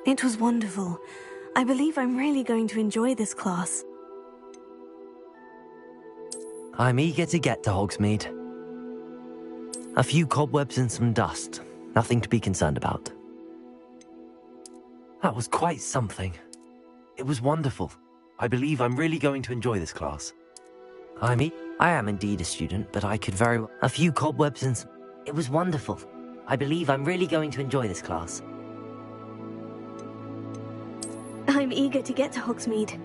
It was wonderful. I believe I'm really going to enjoy this class. I'm eager to get to Hogsmeade. A few cobwebs and some dust. Nothing to be concerned about. That was quite something. It was wonderful. I believe I'm really going to enjoy this class. I am indeed a student, but I could very well... A few cobwebs and some... It was wonderful. I believe I'm really going to enjoy this class. I'm eager to get to Hogsmeade.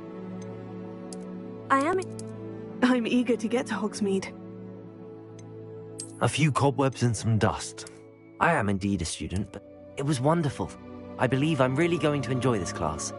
I'm eager to get to Hogsmeade. A few cobwebs and some dust. I am indeed a student, but it was wonderful. I believe I'm really going to enjoy this class.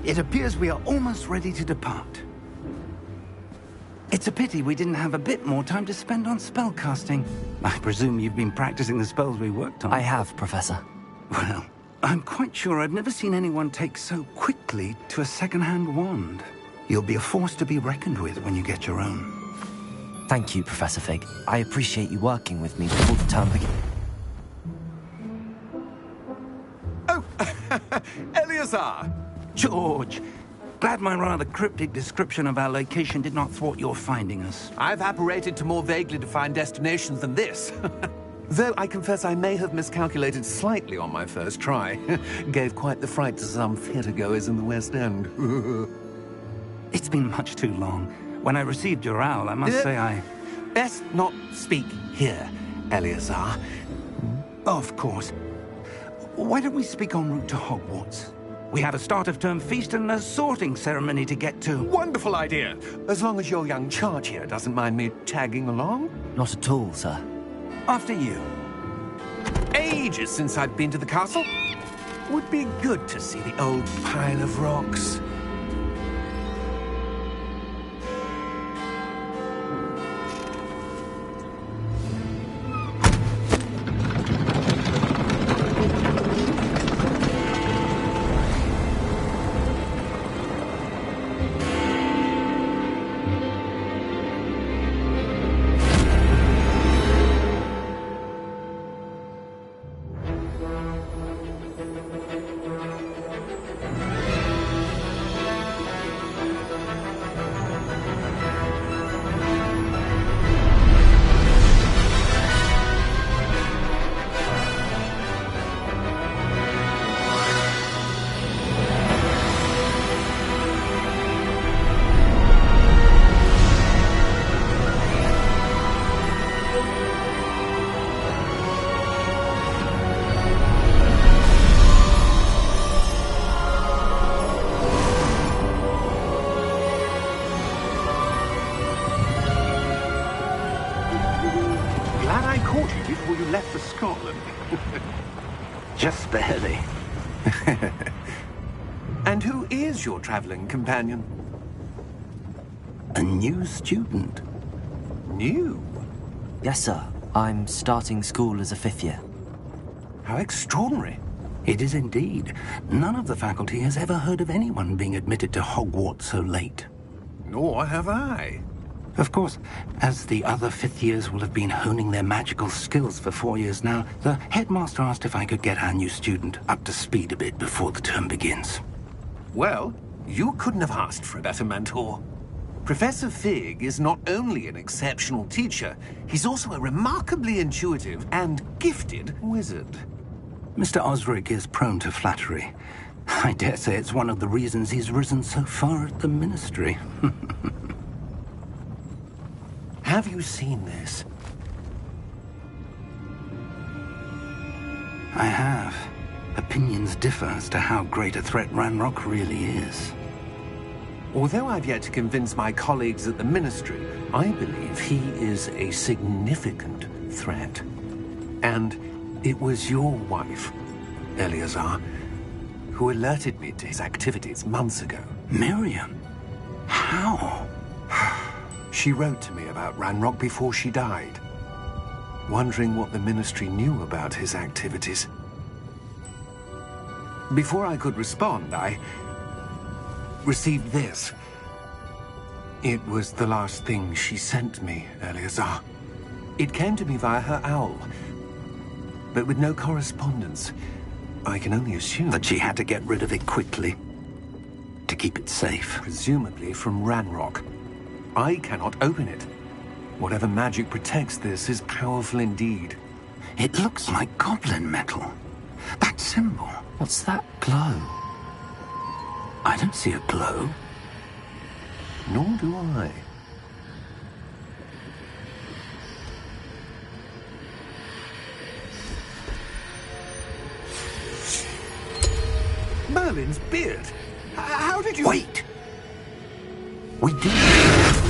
It appears we are almost ready to depart. It's a pity we didn't have a bit more time to spend on spellcasting. I presume you've been practicing the spells we worked on. I have, Professor. Well, I'm quite sure I've never seen anyone take so quickly to a second-hand wand. You'll be a force to be reckoned with when you get your own. Thank you, Professor Fig. I appreciate you working with me before the term begins. Oh, Eleazar! George, glad my rather cryptic description of our location did not thwart your finding us. I've apparated to more vaguely defined destinations than this. Though I confess I may have miscalculated slightly on my first try. Gave quite the fright to some theatre-goers in the West End. It's been much too long. When I received your owl, I must say I... Best not speak here, Eleazar. Of course. Why don't we speak en route to Hogwarts? We have a start-of-term feast and a sorting ceremony to get to. Wonderful idea! As long as your young charge here doesn't mind me tagging along. Not at all, sir. After you. Ages since I've been to the castle. Would be good to see the old pile of rocks. Just barely. And who is your traveling companion? A new student. New? Yes, sir. I'm starting school as a 5th year. How extraordinary. It is indeed. None of the faculty has ever heard of anyone being admitted to Hogwarts so late. Nor have I. Of course, as the other 5th years will have been honing their magical skills for 4 years now, the headmaster asked if I could get our new student up to speed a bit before the term begins. Well, you couldn't have asked for a better mentor. Professor Fig is not only an exceptional teacher, he's also a remarkably intuitive and gifted wizard. Mr. Osric is prone to flattery. I dare say it's one of the reasons he's risen so far at the Ministry. Have you seen this? I have. Opinions differ as to how great a threat Ranrock really is. Although I've yet to convince my colleagues at the Ministry, I believe he is a significant threat. And it was your wife, Eleazar, who alerted me to his activities months ago. Miriam? How? She wrote to me about Ranrock before she died, wondering what the Ministry knew about his activities. Before I could respond, I received this. It was the last thing she sent me, Eleazar. It came to me via her owl, but with no correspondence. I can only assume That she had to get rid of it quickly to keep it safe. presumably from Ranrock. I cannot open it. Whatever magic protects this is powerful indeed. It looks like goblin metal. That symbol. What's that glow? I don't see a glow. Nor do I. Merlin's beard. How did you... Wait! We did.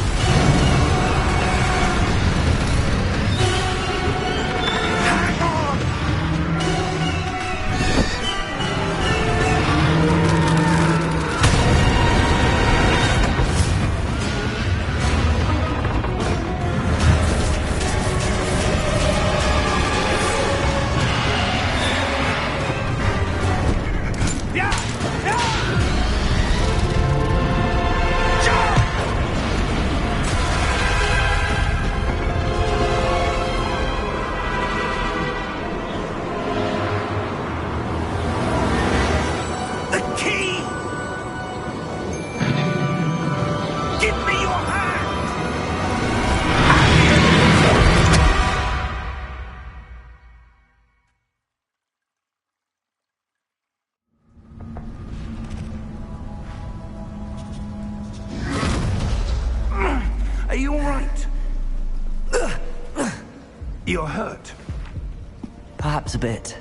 Are you all right? You're hurt. Perhaps a bit.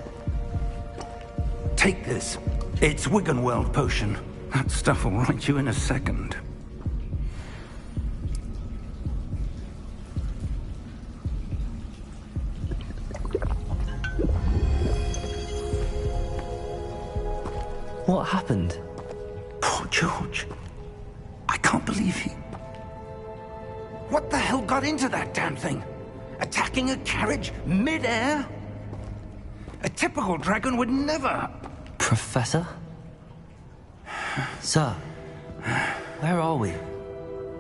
Take this. It's Wiggenweld potion. That stuff will right you in a second. What happened? Poor George. I can't believe he... What the hell got into that damn thing? Attacking a carriage mid-air? A typical dragon would never... Professor? Sir, where are we?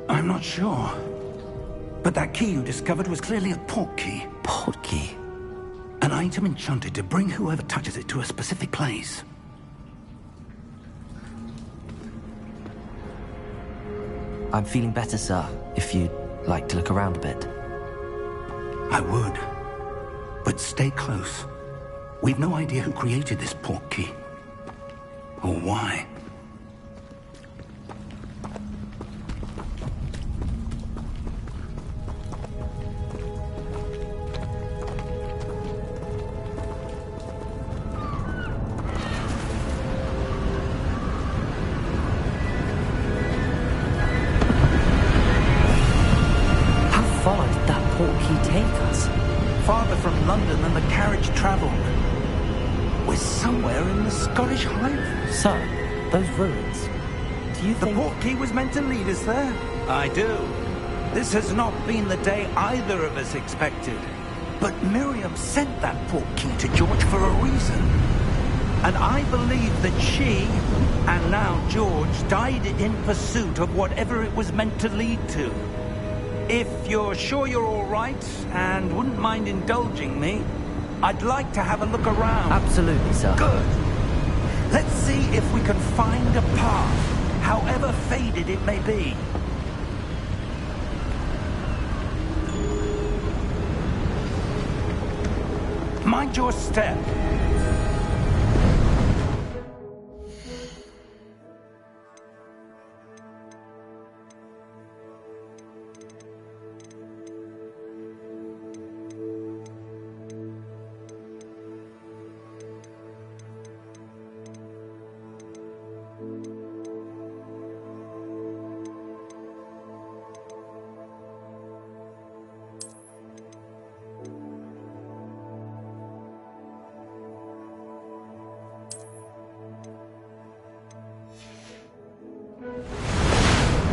I'm not sure. But that key you discovered was clearly a port key. Port key? An item enchanted to bring whoever touches it to a specific place. I'm feeling better, sir, if you'd like to look around a bit. I would. But stay close. We've no idea who created this port key. Or why. Farther from London than the carriage travelled. We're somewhere in the Scottish Highlands. Sir, those ruins. Do you think... The port key was meant to lead us there? I do. This has not been the day either of us expected. But Miriam sent that port key to George for a reason. And I believe that she, and now George, died in pursuit of whatever it was meant to lead to. If you're sure you're all right, and wouldn't mind indulging me, I'd like to have a look around. Absolutely, sir. Good. Let's see if we can find a path, however faded it may be. Mind your step.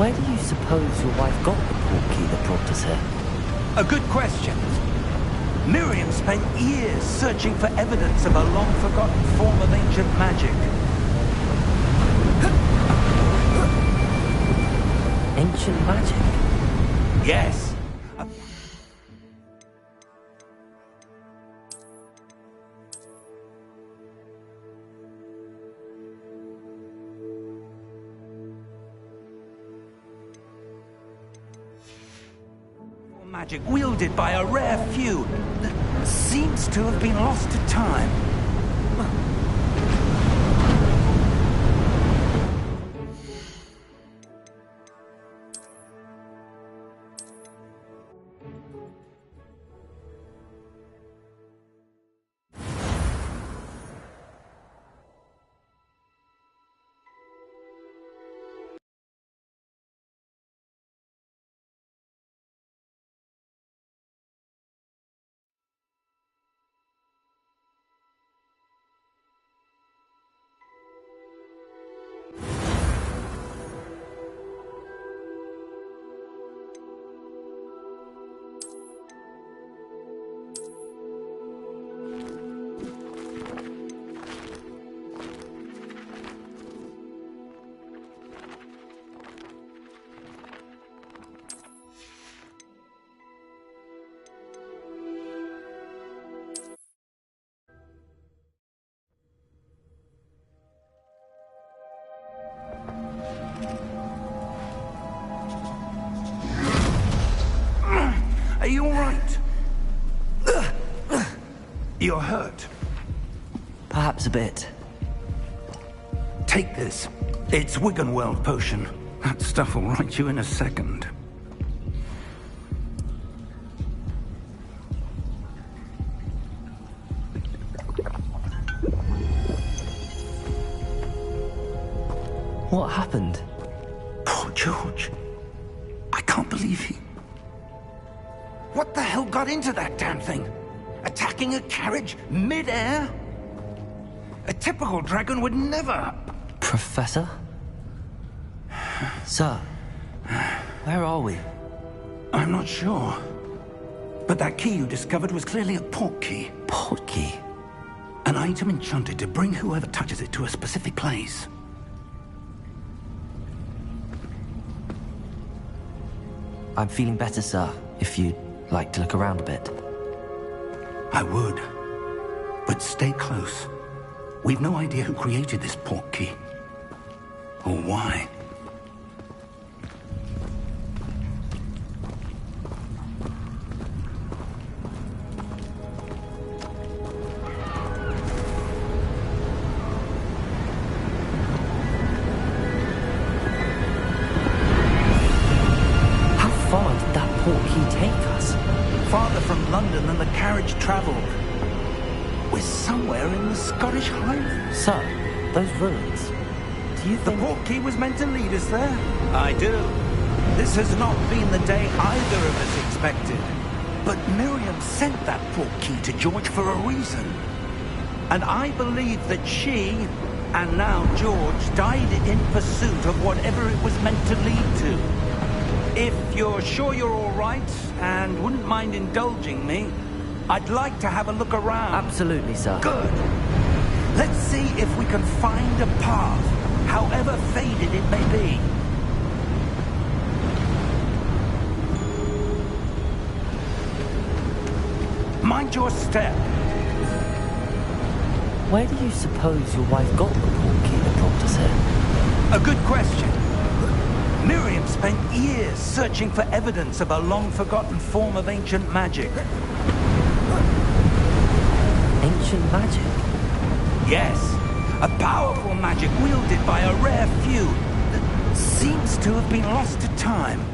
Where do you suppose your wife got the portkey that brought us here? A good question. Miriam spent years searching for evidence of a long-forgotten form of ancient magic. Ancient magic? Yes. Magic wielded by a rare few that seems to have been lost to time. Are you all right? You're hurt. Perhaps a bit. Take this. It's Wiggenweld potion. That stuff will right you in a second. What happened? Poor George. I can't believe he... What the hell got into that damn thing? Attacking a carriage mid-air? A typical dragon would never... Professor? Sir, where are we? I'm not sure. But that key you discovered was clearly a portkey. Portkey? An item enchanted to bring whoever touches it to a specific place. I'm feeling better, sir, if you'd like to look around a bit. I would. But stay close. We've no idea who created this portkey. Or why. Farther from London than the carriage travelled. We're somewhere in the Scottish Highlands. Sir, those ruins. Do you think... The portkey was meant to lead us there? I do. This has not been the day either of us expected. But Miriam sent that portkey to George for a reason. And I believe that she, and now George, died in pursuit of whatever it was meant to lead to. If you're sure you're all right, and wouldn't mind indulging me, I'd like to have a look around. Absolutely, sir. Good. Let's see if we can find a path, however faded it may be. Mind your step. Where do you suppose your wife got the portkey that brought us here? A good question. Miriam spent years searching for evidence of a long-forgotten form of ancient magic. Ancient magic? Yes, a powerful magic wielded by a rare few that seems to have been lost to time.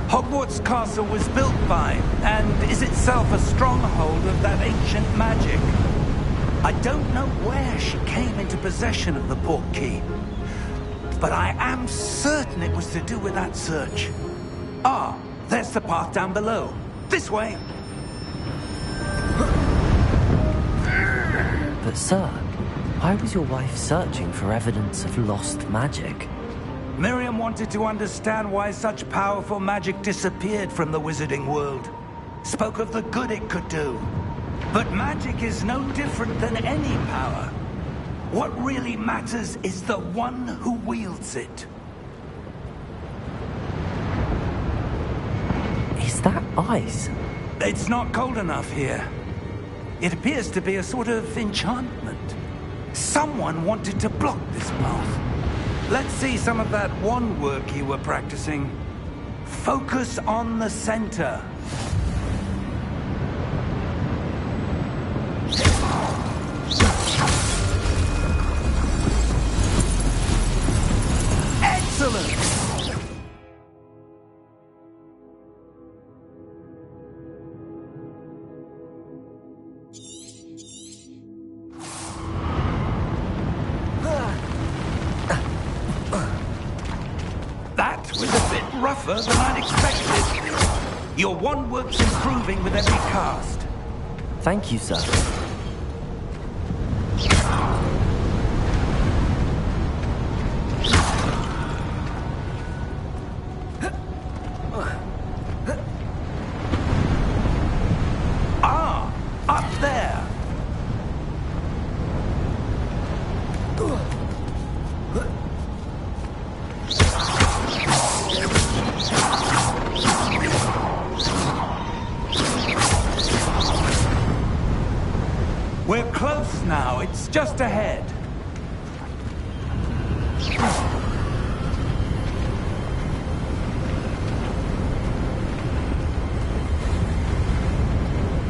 Hogwarts Castle was built by, and is itself a stronghold of that ancient magic. I don't know where she came into possession of the portkey, but I am certain it was to do with that search. Ah, there's the path down below. This way. But sir, Why was your wife searching for evidence of lost magic? Miriam wanted to understand why such powerful magic disappeared from the wizarding world. Spoke of the good it could do. But magic is no different than any power. What really matters is the one who wields it. Is that ice? It's not cold enough here. It appears to be a sort of enchantment. Someone wanted to block this path. Let's see some of that wand work you were practicing. Focus on the center. Excellent! That was a bit rougher than I'd expected. Your wand work's improving with every cast. Thank you, sir. Ah, up there. We're close now. It's just ahead.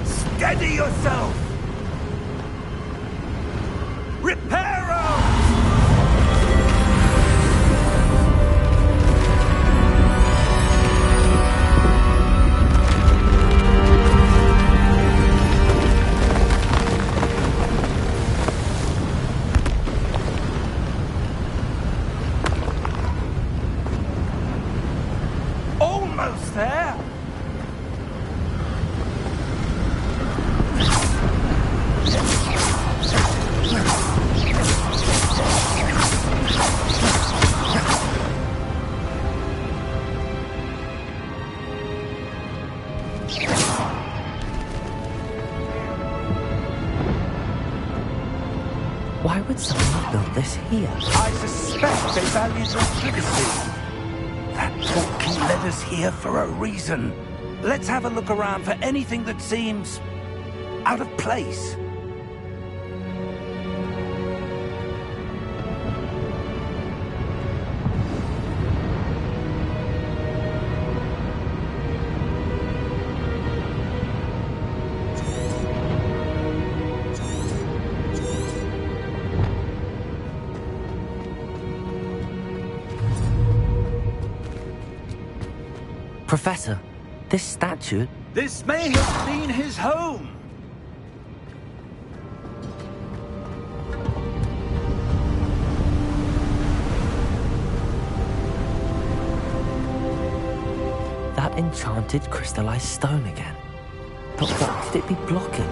Steady yourself! Reparo! Almost there! Why would someone have built this here? I suspect they valued your privacy. That portkey led us here for a reason. Let's have a look around for anything that seems out of place. Professor, this statue... This may have been his home. That enchanted crystallized stone again. But what could it be blocking?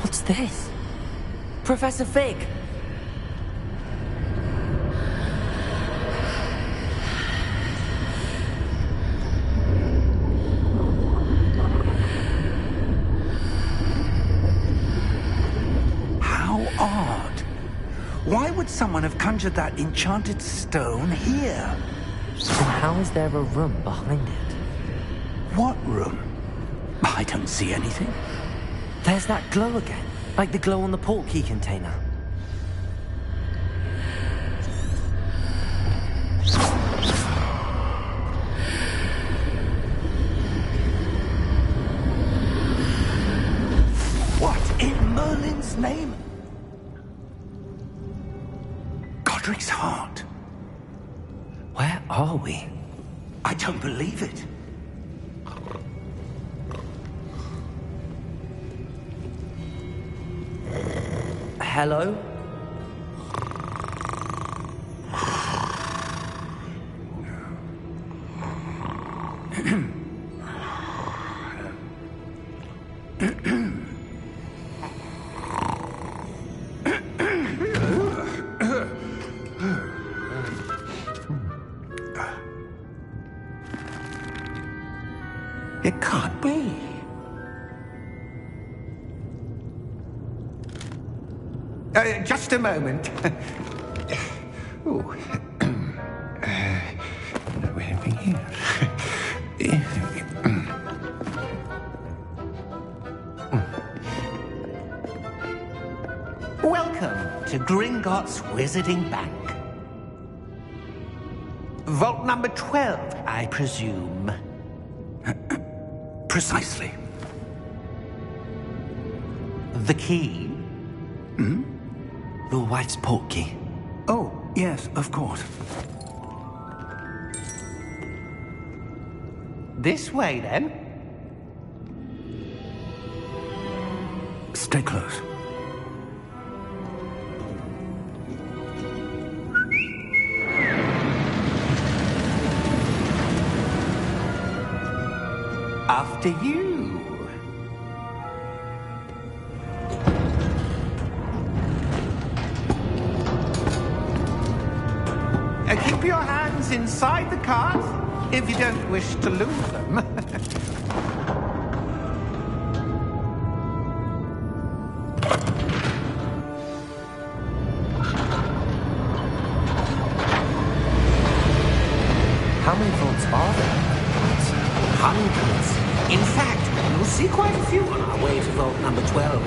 What's this? Professor Fig! Odd. Why would someone have conjured that enchanted stone here? Then how is there a room behind it? What room? I don't see anything. There's that glow again, like the glow on the portkey container. What in Merlin's name? Godric's heart. Where are we? I don't believe it. Hello? It can't be. Just a moment. Oh. No anything here. Welcome to Gringotts Wizarding Bank. Vault number 12, I presume. Precisely. The key? Your wife's portkey. Oh, yes, of course. This way, then. Stay close. After you. Keep your hands inside the cart if you don't wish to lose them. How many vaults are there? Hundreds. In fact, you'll see quite a few on our way to vault number 12.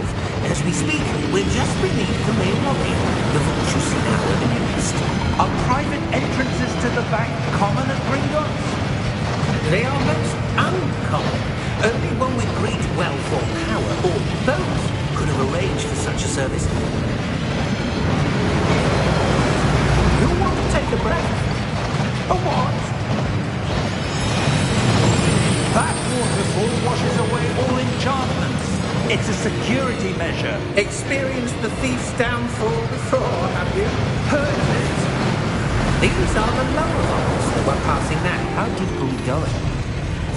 As we speak, we're just beneath the main lobby. The vaults you see now in the east are private entrances to the bank common at Gringotts. They are most uncommon. Only one with great wealth or power, or both, could have arranged for such a service. You want to take a breath? A what? That waterfall washes away all enchantments. It's a security measure. Experienced the thief's downfall before, have you? Heard of it? These are the lower vaults that we're passing now. How deep are we going?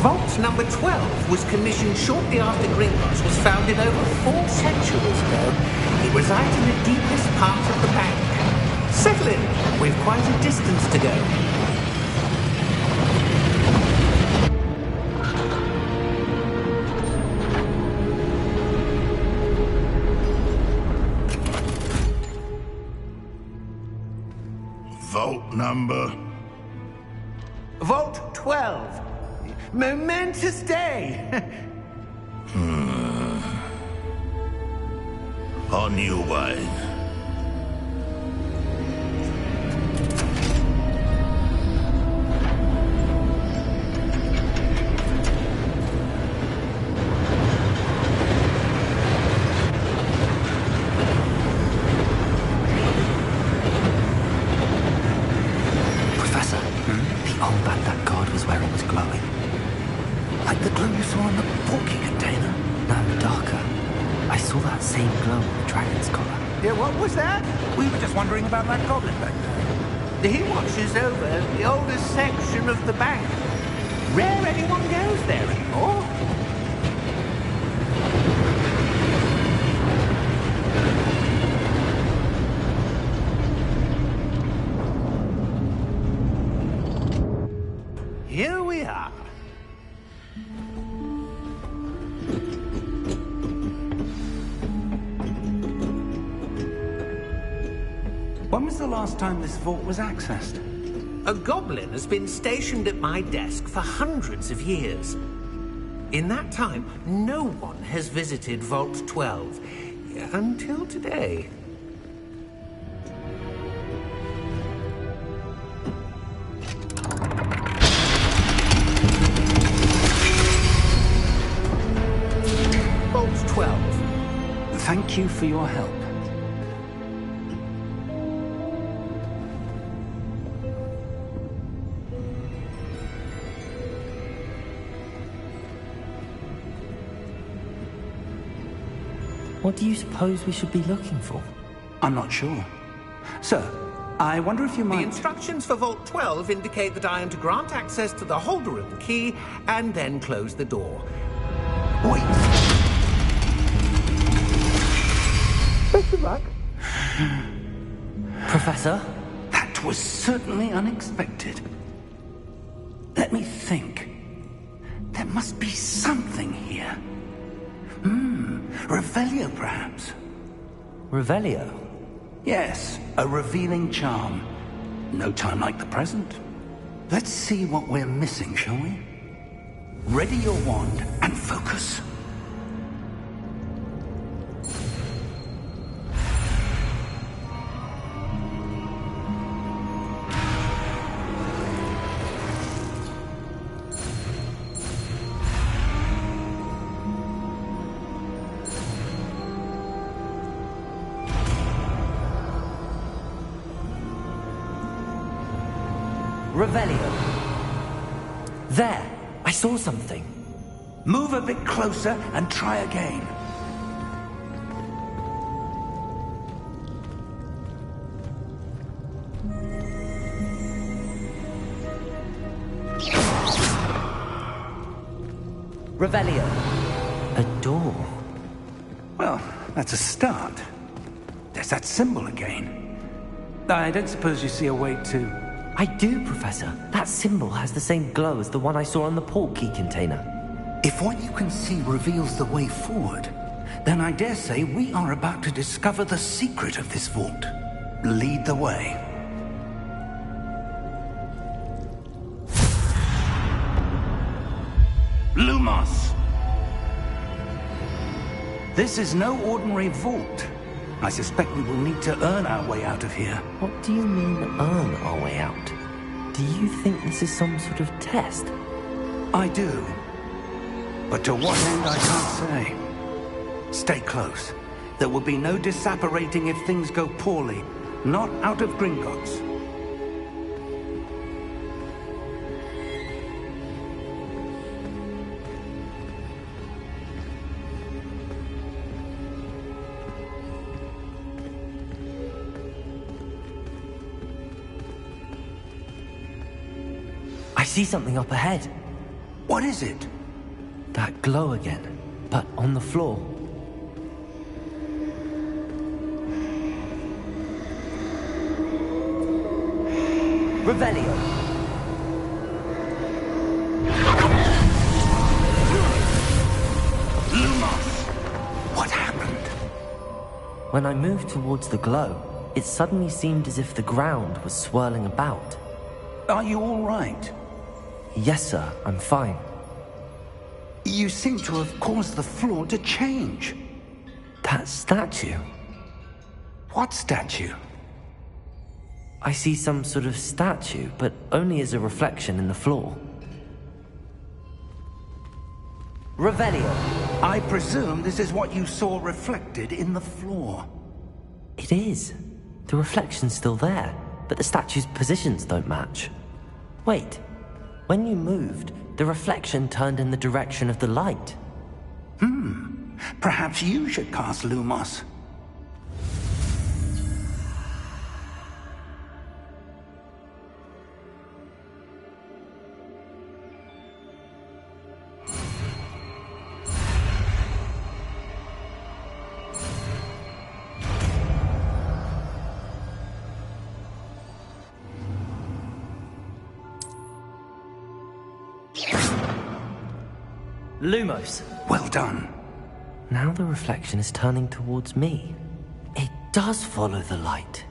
Vault number 12 was commissioned shortly after Gringotts was founded over 4 centuries ago. It resides in the deepest part of the bank. Settle in. We've quite a distance to go. Vault number? Vault 12. Momentous day. On you, Wayne. Professor, the armband that guard was wearing was glowing. Like the glow you saw in the porky container? No, darker. I saw that same glow on the dragon's collar. Yeah, what was that? We were just wondering about that goblin back there. He watches over the oldest section of the bank. Rare anyone goes there anymore. Here we are. When was the last time this vault was accessed? A goblin has been stationed at my desk for hundreds of years. In that time, no one has visited Vault 12. Until today. Vault 12. Thank you for your help. What do you suppose we should be looking for? I'm not sure. Sir, I wonder if you might... The instructions for Vault 12 indicate that I am to grant access to the holder of the key and then close the door. Wait. Best of luck. Professor? That was certainly unexpected. Let me think. There must be something here. Revelio, perhaps? Revelio? Yes, a revealing charm. No time like the present. Let's see what we're missing, shall we? Ready your wand and focus. Revelio. There! I saw something. Move a bit closer and try again. Revelio. A door. Well, that's a start. There's that symbol again. I don't suppose you see a way to... I do, Professor. That symbol has the same glow as the one I saw on the portkey container. If what you can see reveals the way forward, then I dare say we are about to discover the secret of this vault. Lead the way. Lumos! This is no ordinary vault. I suspect we will need to earn our way out of here. What do you mean, earn our way out? Do you think this is some sort of test? I do. But to what end, I can't say. Stay close. There will be no disapparating if things go poorly. Not out of Gringotts. I see something up ahead. What is it? That glow again, but on the floor. Revelio. Lumos! What happened? When I moved towards the glow, it suddenly seemed as if the ground was swirling about. Are you all right? Yes, sir, I'm fine. You seem to have caused the floor to change. That statue? What statue? I see some sort of statue, but only as a reflection in the floor. Revelio. I presume this is what you saw reflected in the floor. It is. The reflection's still there, but the statue's positions don't match. Wait. When you moved, the reflection turned in the direction of the light. Perhaps you should cast Lumos. Lumos. Well done. Now the reflection is turning towards me. It does follow the light.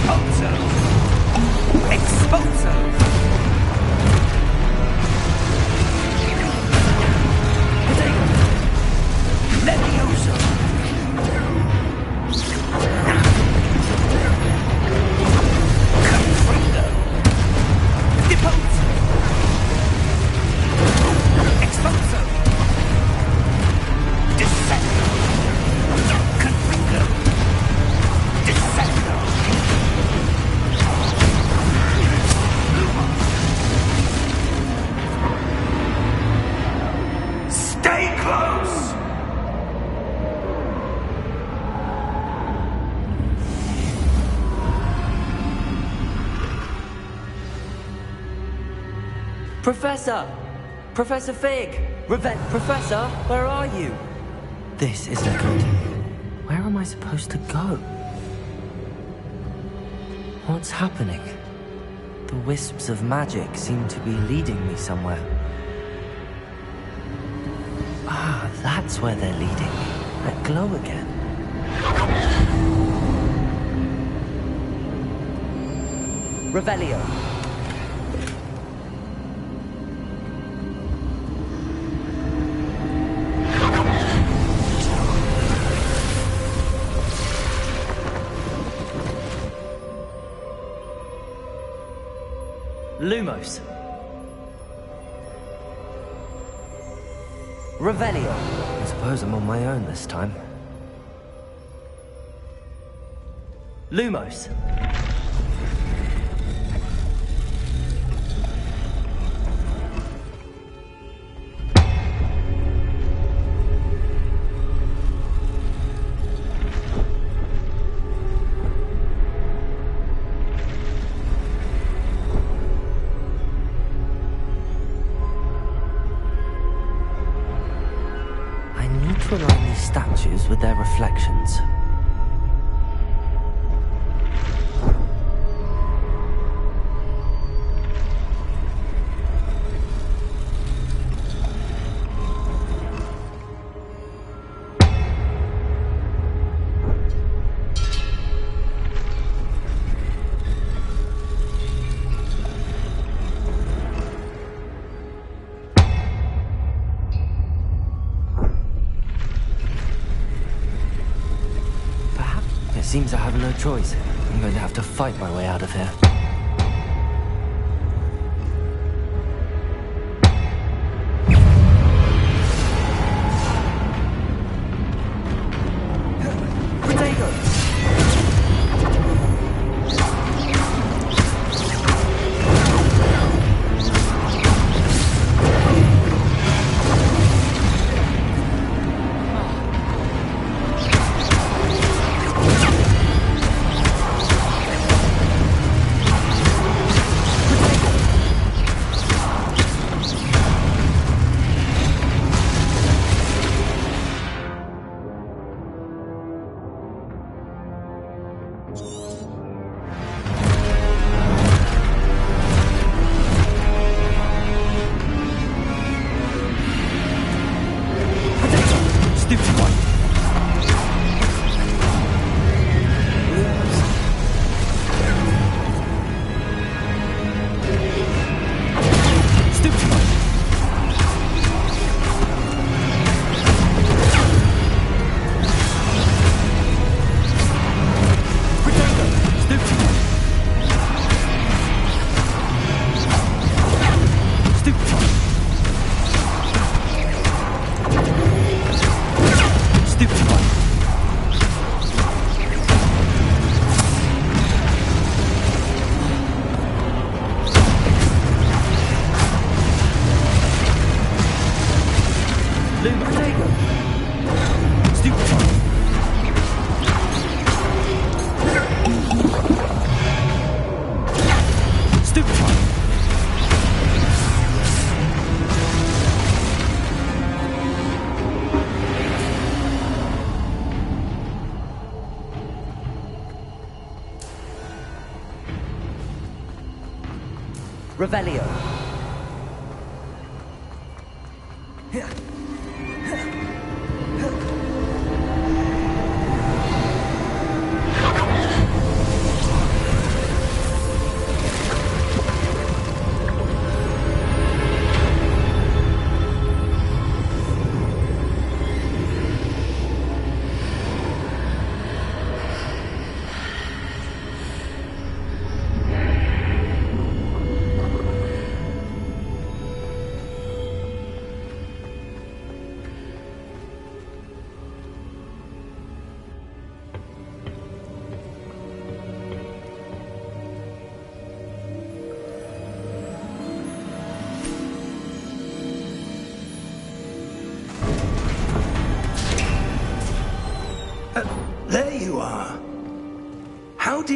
Expulso! Expulso! Levioso! Confringo! Deposo! Expulso! Descendo! Confringo! Descendo! Stay close! Professor! Professor Fig! Professor, where are you? This isn't good. Where am I supposed to go? What's happening? The wisps of magic seem to be leading me somewhere. Ah, that's where they're leading me. That glow again. Revelio. Lumos. Revelio. I suppose I'm on my own this time. Lumos. To align these statues with their reflections. Seems I have no choice. I'm going to have to fight my way out of here. Revelio.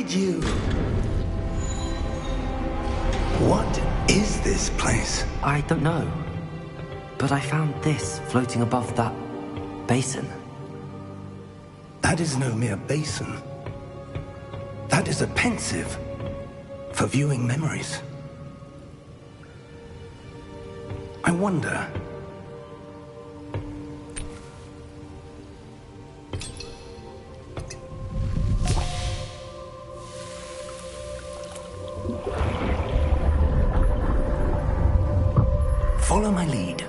did you? What is this place? I don't know. But I found this floating above that basin. That is no mere basin. That is a pensive for viewing memories. I wonder... Follow my lead.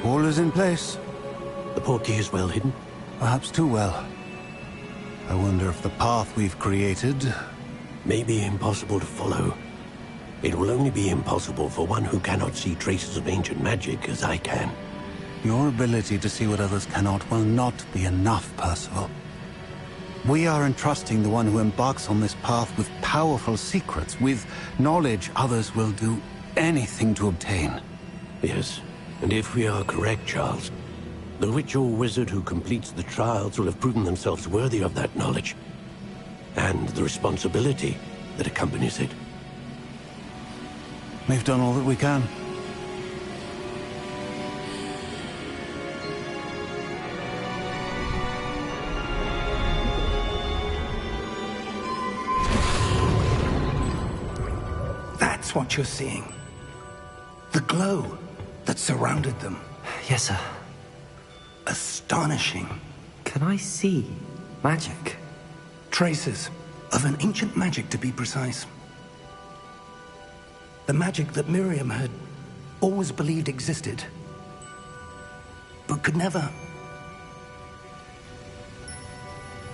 All is in place. The portkey is well hidden. Perhaps too well. I wonder if the path we've created... May be impossible to follow. It will only be impossible for one who cannot see traces of ancient magic as I can. Your ability to see what others cannot will not be enough, Percival. We are entrusting the one who embarks on this path with powerful secrets, with knowledge others will do anything to obtain. Yes, and if we are correct, Charles, the witch or wizard who completes the trials will have proven themselves worthy of that knowledge, and the responsibility that accompanies it. We've done all that we can. That's what you're seeing. The glow that surrounded them. Yes, sir. Astonishing. Can I see magic? Traces of an ancient magic, to be precise. The magic that Miriam had always believed existed, but could never.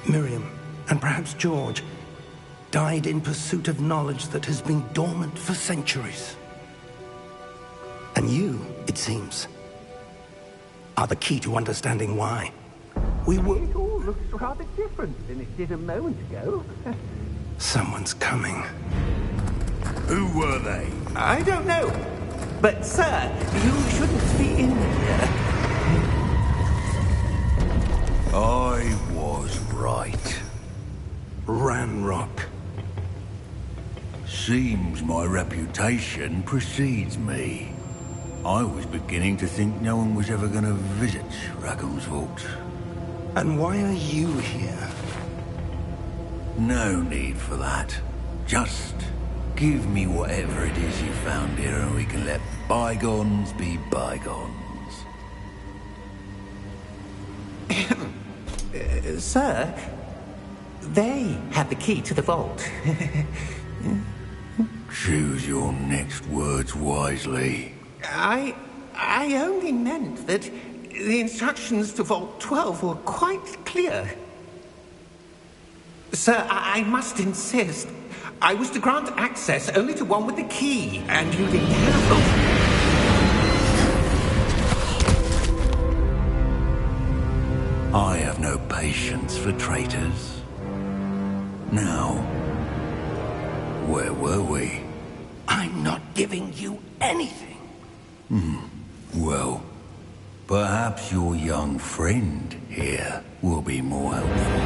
Miriam, and perhaps George, died in pursuit of knowledge that has been dormant for centuries. And you, it seems, are the key to understanding why. We were... It all looks rather different than it did a moment ago. Someone's coming. Who were they? I don't know. But, sir, you shouldn't be in here. I was right. Ranrock. Seems my reputation precedes me. I was beginning to think no one was ever going to visit Rackham's Vault. And why are you here? No need for that. Just give me whatever it is you found here and we can let bygones be bygones. Sir, they have the key to the vault. Choose your next words wisely. I only meant that the instructions to Vault 12 were quite clear. Sir, I must insist. I was to grant access only to one with the key, and you didn't have them. I have no patience for traitors. Now, where were we? I'm not giving you anything. Well, perhaps your young friend here will be more helpful.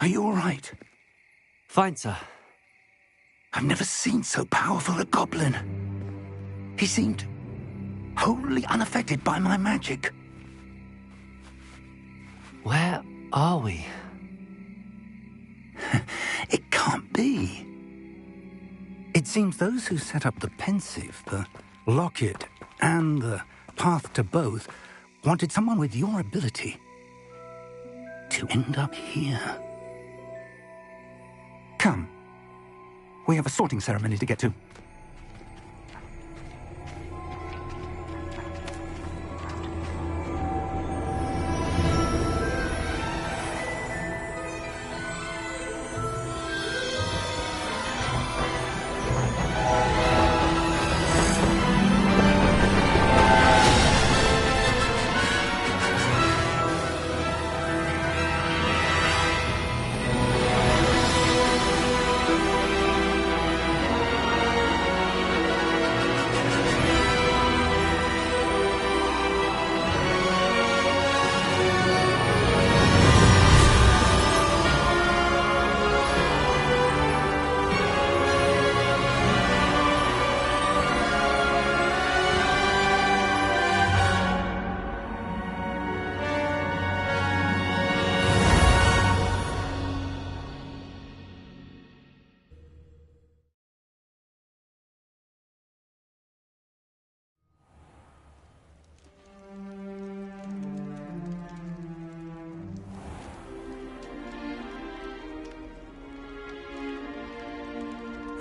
Are you all right? Fine, sir. I've never seen so powerful a goblin. He seemed wholly unaffected by my magic. Where are we? It can't be. It seems those who set up the pensive, the locket, and the path to both wanted someone with your ability to end up here. Come. We have a sorting ceremony to get to.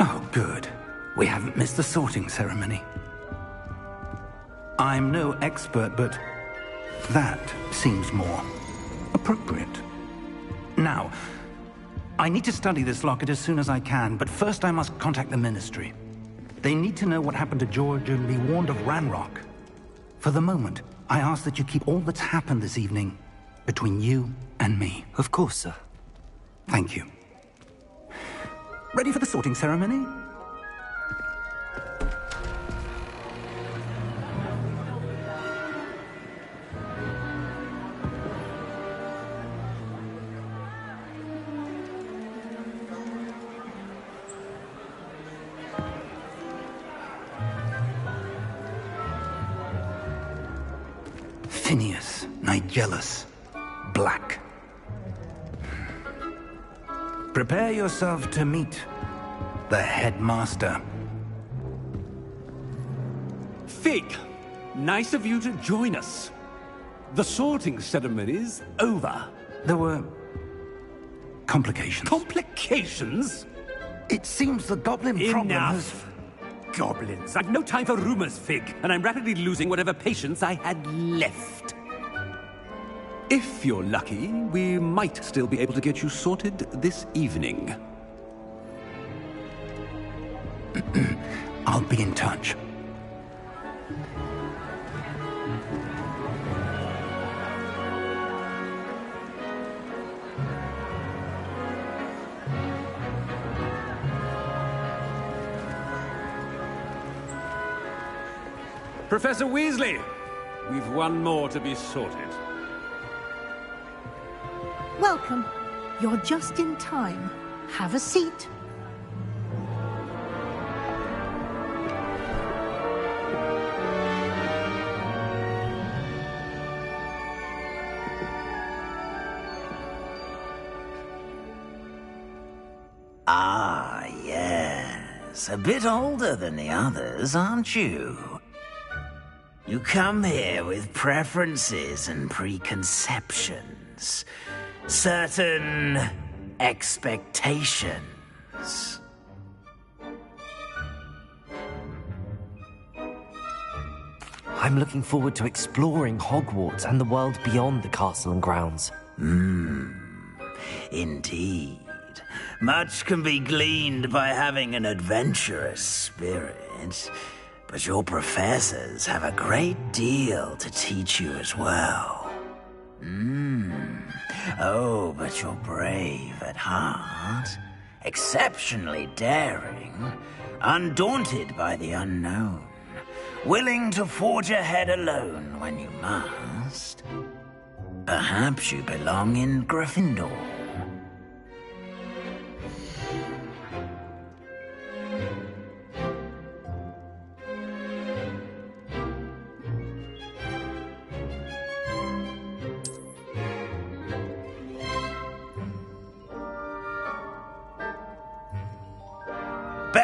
Oh, good. We haven't missed the sorting ceremony. I'm no expert, but that seems more appropriate. Now, I need to study this locket as soon as I can, but first I must contact the Ministry. They need to know what happened to George and be warned of Ranrock. For the moment, I ask that you keep all that's happened this evening between you and me. Of course, sir. Thank you. Ready for the sorting ceremony? Phineas, Nigellus, Black. Prepare yourself to meet the headmaster. Fig, nice of you to join us. The sorting ceremony's over. There were complications. Complications? It seems the goblin problem has... Enough! Goblins. I've no time for rumors, Fig, and I'm rapidly losing whatever patience I had left. If you're lucky, we might still be able to get you sorted this evening. I'll be in touch. Professor Weasley, we've one more to be sorted. Welcome. You're just in time. Have a seat. Ah, yes. A bit older than the others, aren't you? You come here with preferences and preconceptions. Certain expectations. I'm looking forward to exploring Hogwarts and the world beyond the castle and grounds. Indeed. Much can be gleaned by having an adventurous spirit, but your professors have a great deal to teach you as well. Oh, but you're brave at heart, exceptionally daring, undaunted by the unknown, willing to forge ahead alone when you must. Perhaps you belong in Gryffindor.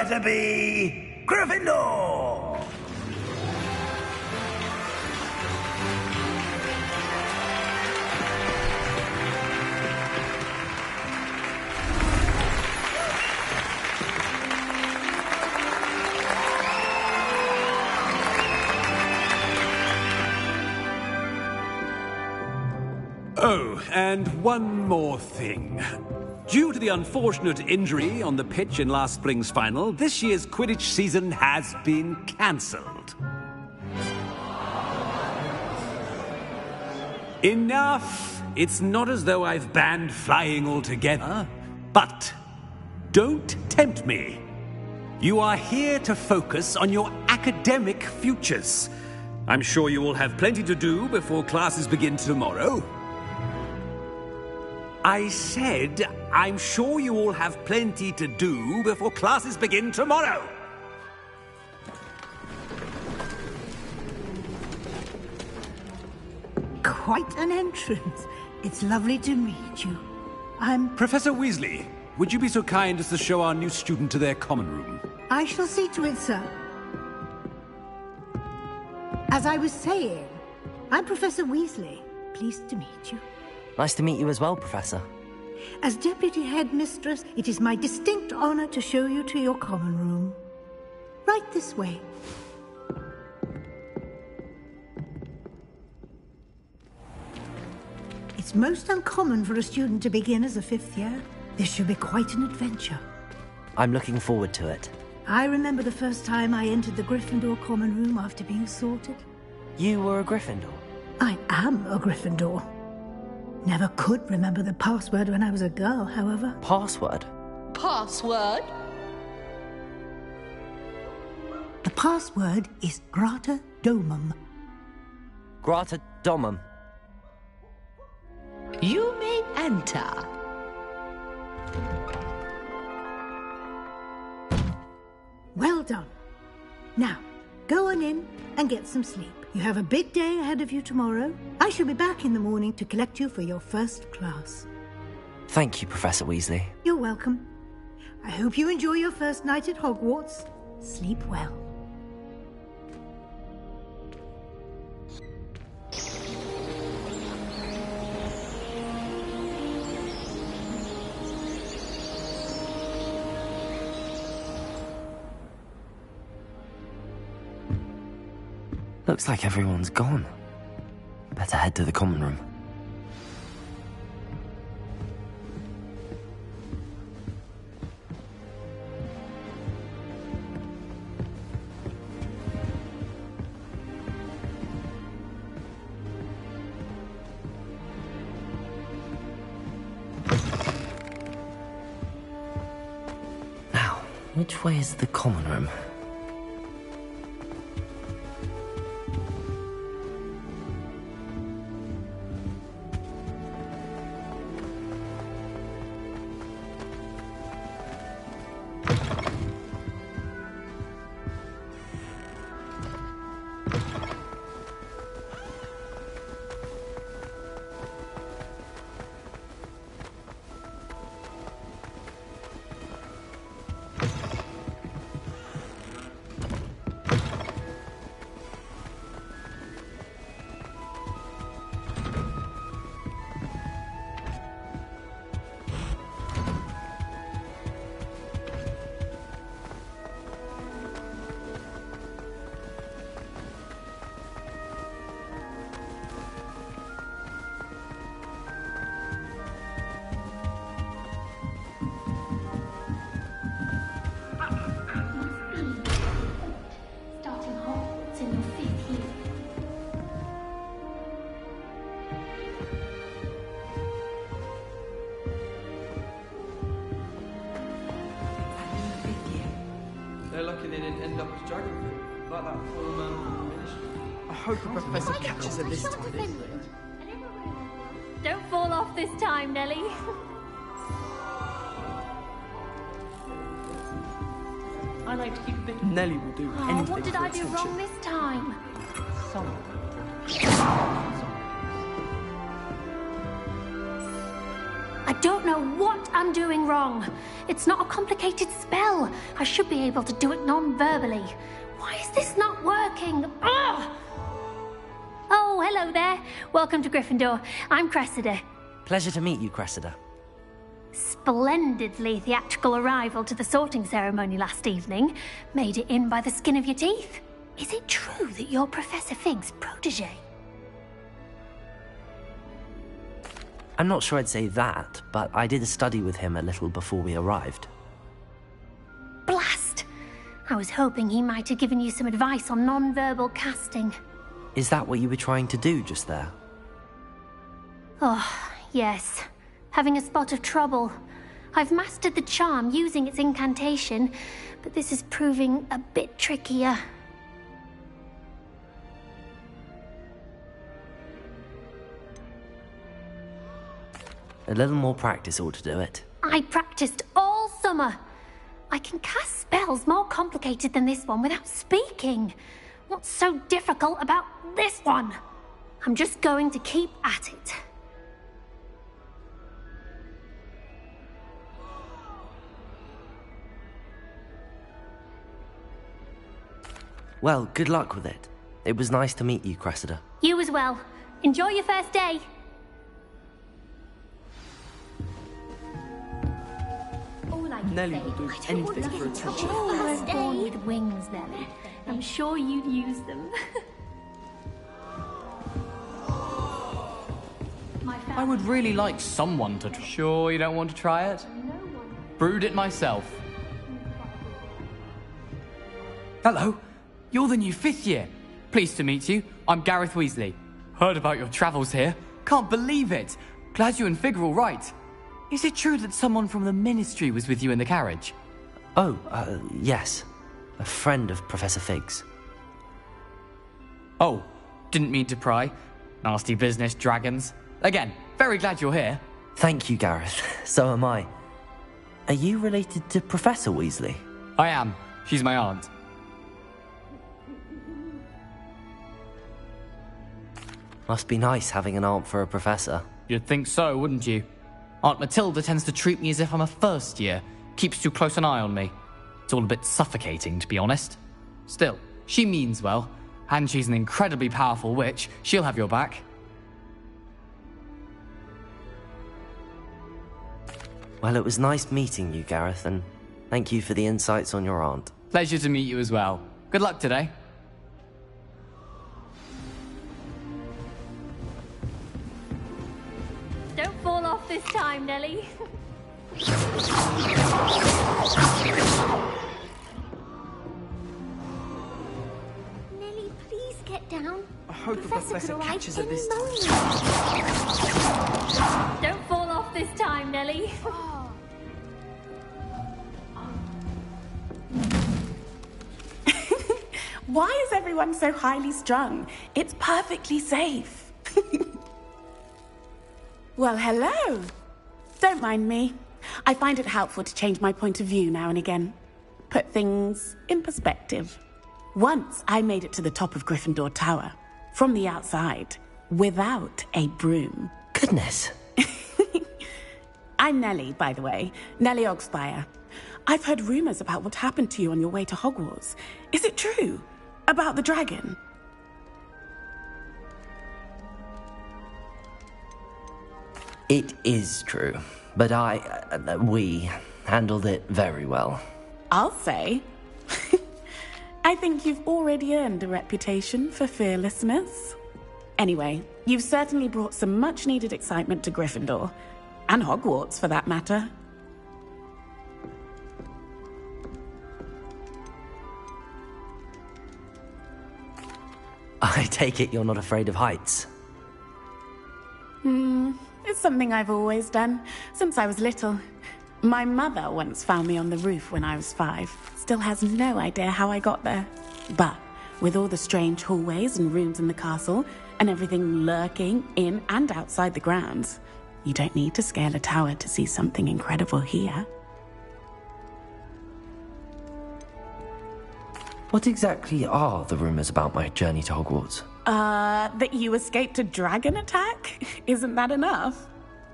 better be Gryffindor! Oh, and one more thing. Due to the unfortunate injury on the pitch in last spring's final, this year's Quidditch season has been cancelled. Enough! It's not as though I've banned flying altogether, but don't tempt me. You are here to focus on your academic futures. I'm sure you will have plenty to do before classes begin tomorrow. I said, I'm sure you all have plenty to do before classes begin tomorrow. Quite an entrance. It's lovely to meet you. I'm... Professor Weasley, would you be so kind as to show our new student to their common room? I shall see to it, sir. As I was saying, I'm Professor Weasley. Pleased to meet you. Nice to meet you as well, Professor. As Deputy Headmistress, it is my distinct honor to show you to your common room. Right this way. It's most uncommon for a student to begin as a fifth year. This should be quite an adventure. I'm looking forward to it. I remember the first time I entered the Gryffindor common room after being sorted. You were a Gryffindor? I am a Gryffindor. Never could remember the password when I was a girl, however. Password? Password? The password is Grata Domum. Grata Domum. You may enter. Well done. Now, go on in and get some sleep. You have a big day ahead of you tomorrow. I shall be back in the morning to collect you for your first class. Thank you, Professor Weasley. You're welcome. I hope you enjoy your first night at Hogwarts. Sleep well. Looks like everyone's gone. Better head to the common room. Now, which way is the common room? They're lucky they didn't end up as dragon fruit, like that poor man from the ministry. I hope a professor catches her this time. Don't fall off this time, Nellie. I like to keep fit. Nellie will do anything. What did I do wrong this time? I don't know what I'm doing wrong. It's not a complicated spell. I should be able to do it non-verbally. Why is this not working? Ugh! Oh, hello there. Welcome to Gryffindor. I'm Cressida. Pleasure to meet you, Cressida. Splendidly theatrical arrival to the sorting ceremony last evening. Made it in by the skin of your teeth. Is it true that you're Professor Fig's protege? I'm not sure I'd say that, but I did study with him a little before we arrived. Blast! I was hoping he might have given you some advice on non-verbal casting. Is that what you were trying to do just there? Oh, yes. Having a spot of trouble. I've mastered the charm using its incantation, but this is proving a bit trickier. A little more practice ought to do it. I practiced all summer. I can cast spells more complicated than this one without speaking. What's so difficult about this one? I'm just going to keep at it. Well, good luck with it. It was nice to meet you, Cressida. You as well. Enjoy your first day. Nelly will do anything for a teacher. You weren't born with wings, Nelly. I'm sure you'd use them. I would really like someone to try. Sure you don't want to try it? Brewed it myself. Hello, you're the new 5th year. Pleased to meet you. I'm Gareth Weasley. Heard about your travels here. Can't believe it. Glad you and Fig are all right. Is it true that someone from the Ministry was with you in the carriage? Oh, yes. A friend of Professor Fig's. Oh, didn't mean to pry. Nasty business, dragons. Again, very glad you're here. Thank you, Gareth. So am I. Are you related to Professor Weasley? I am. She's my aunt. Must be nice having an aunt for a professor. You'd think so, wouldn't you? Aunt Matilda tends to treat me as if I'm a first year. Keeps too close an eye on me. It's all a bit suffocating, to be honest. Still, she means well. And she's an incredibly powerful witch. She'll have your back. Well, it was nice meeting you, Gareth, and thank you for the insights on your aunt. Pleasure to meet you as well. Good luck today. Don't fall off this time, Nelly. Nelly, please get down. I hope the professor catches her this time. Don't fall off this time, Nelly. Why is everyone so highly strung? It's perfectly safe. Well, hello. Don't mind me. I find it helpful to change my point of view now and again. Put things in perspective. Once I made it to the top of Gryffindor Tower, from the outside, without a broom. Goodness. I'm Nellie, by the way. Nellie Ogspire. I've heard rumors about what happened to you on your way to Hogwarts. Is it true? About the dragon? It is true, but we handled it very well. I'll say. I think you've already earned a reputation for fearlessness. Anyway, you've certainly brought some much-needed excitement to Gryffindor. And Hogwarts, for that matter. I take it you're not afraid of heights? It's something I've always done, since I was little. My mother once found me on the roof when I was 5. Still has no idea how I got there. But with all the strange hallways and rooms in the castle, and everything lurking in and outside the grounds, you don't need to scale a tower to see something incredible here. What exactly are the rumors about my journey to Hogwarts? That you escaped a dragon attack? Isn't that enough?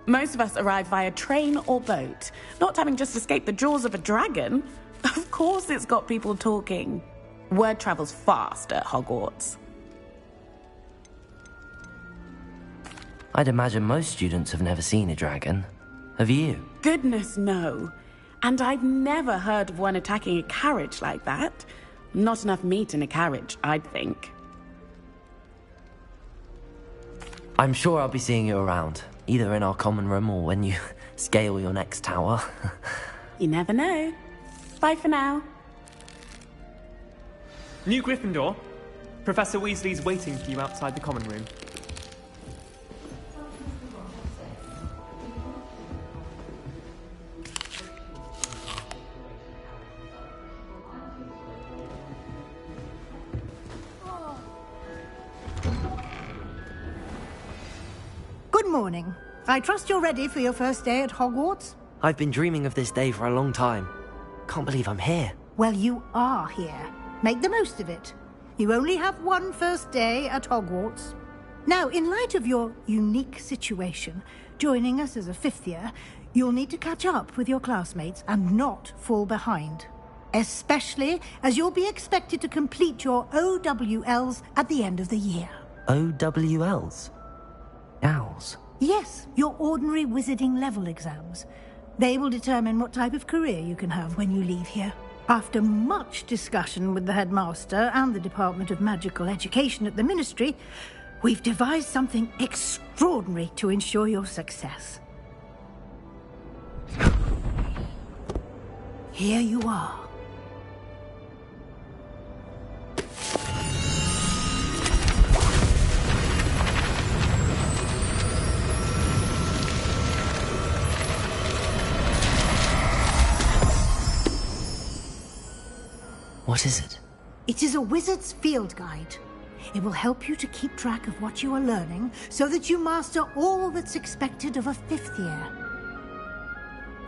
Most of us arrive via train or boat, not having just escaped the jaws of a dragon. Of course it's got people talking. Word travels fast at Hogwarts. I'd imagine most students have never seen a dragon. Have you? Goodness, no. And I've never heard of one attacking a carriage like that. Not enough meat in a carriage, I'd think. I'm sure I'll be seeing you around, either in our common room or when you scale your next tower. You never know. Bye for now. New Gryffindor. Professor Weasley's waiting for you outside the common room. Good morning. I trust you're ready for your first day at Hogwarts? I've been dreaming of this day for a long time. Can't believe I'm here. Well, you are here. Make the most of it. You only have one first day at Hogwarts. Now, in light of your unique situation, joining us as a fifth year, you'll need to catch up with your classmates and not fall behind. Especially as you'll be expected to complete your OWLs at the end of the year. OWLs? Owls? Yes, your ordinary wizarding level exams. They will determine what type of career you can have when you leave here. After much discussion with the headmaster and the Department of Magical Education at the Ministry, we've devised something extraordinary to ensure your success. Here you are. What is it? It is a wizard's field guide. It will help you to keep track of what you are learning so that you master all that's expected of a fifth year.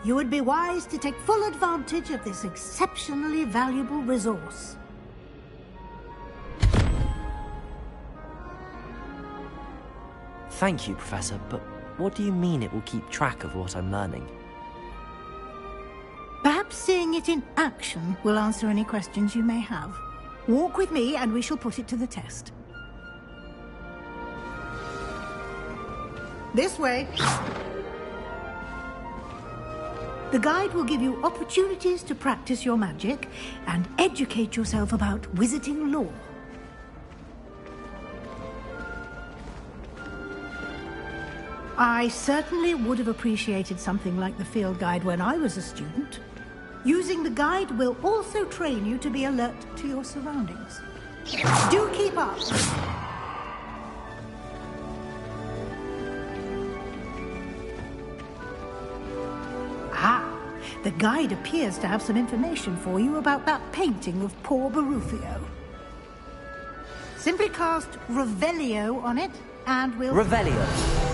You would be wise to take full advantage of this exceptionally valuable resource. Thank you, Professor, but what do you mean it will keep track of what I'm learning? Perhaps seeing it in action will answer any questions you may have. Walk with me and we shall put it to the test. This way. The guide will give you opportunities to practice your magic and educate yourself about wizarding lore. I certainly would have appreciated something like the field guide when I was a student. Using the guide will also train you to be alert to your surroundings. Do keep up! Ah, the guide appears to have some information for you about that painting of poor Barufio. Simply cast Revelio on it, and we'll... Revelio.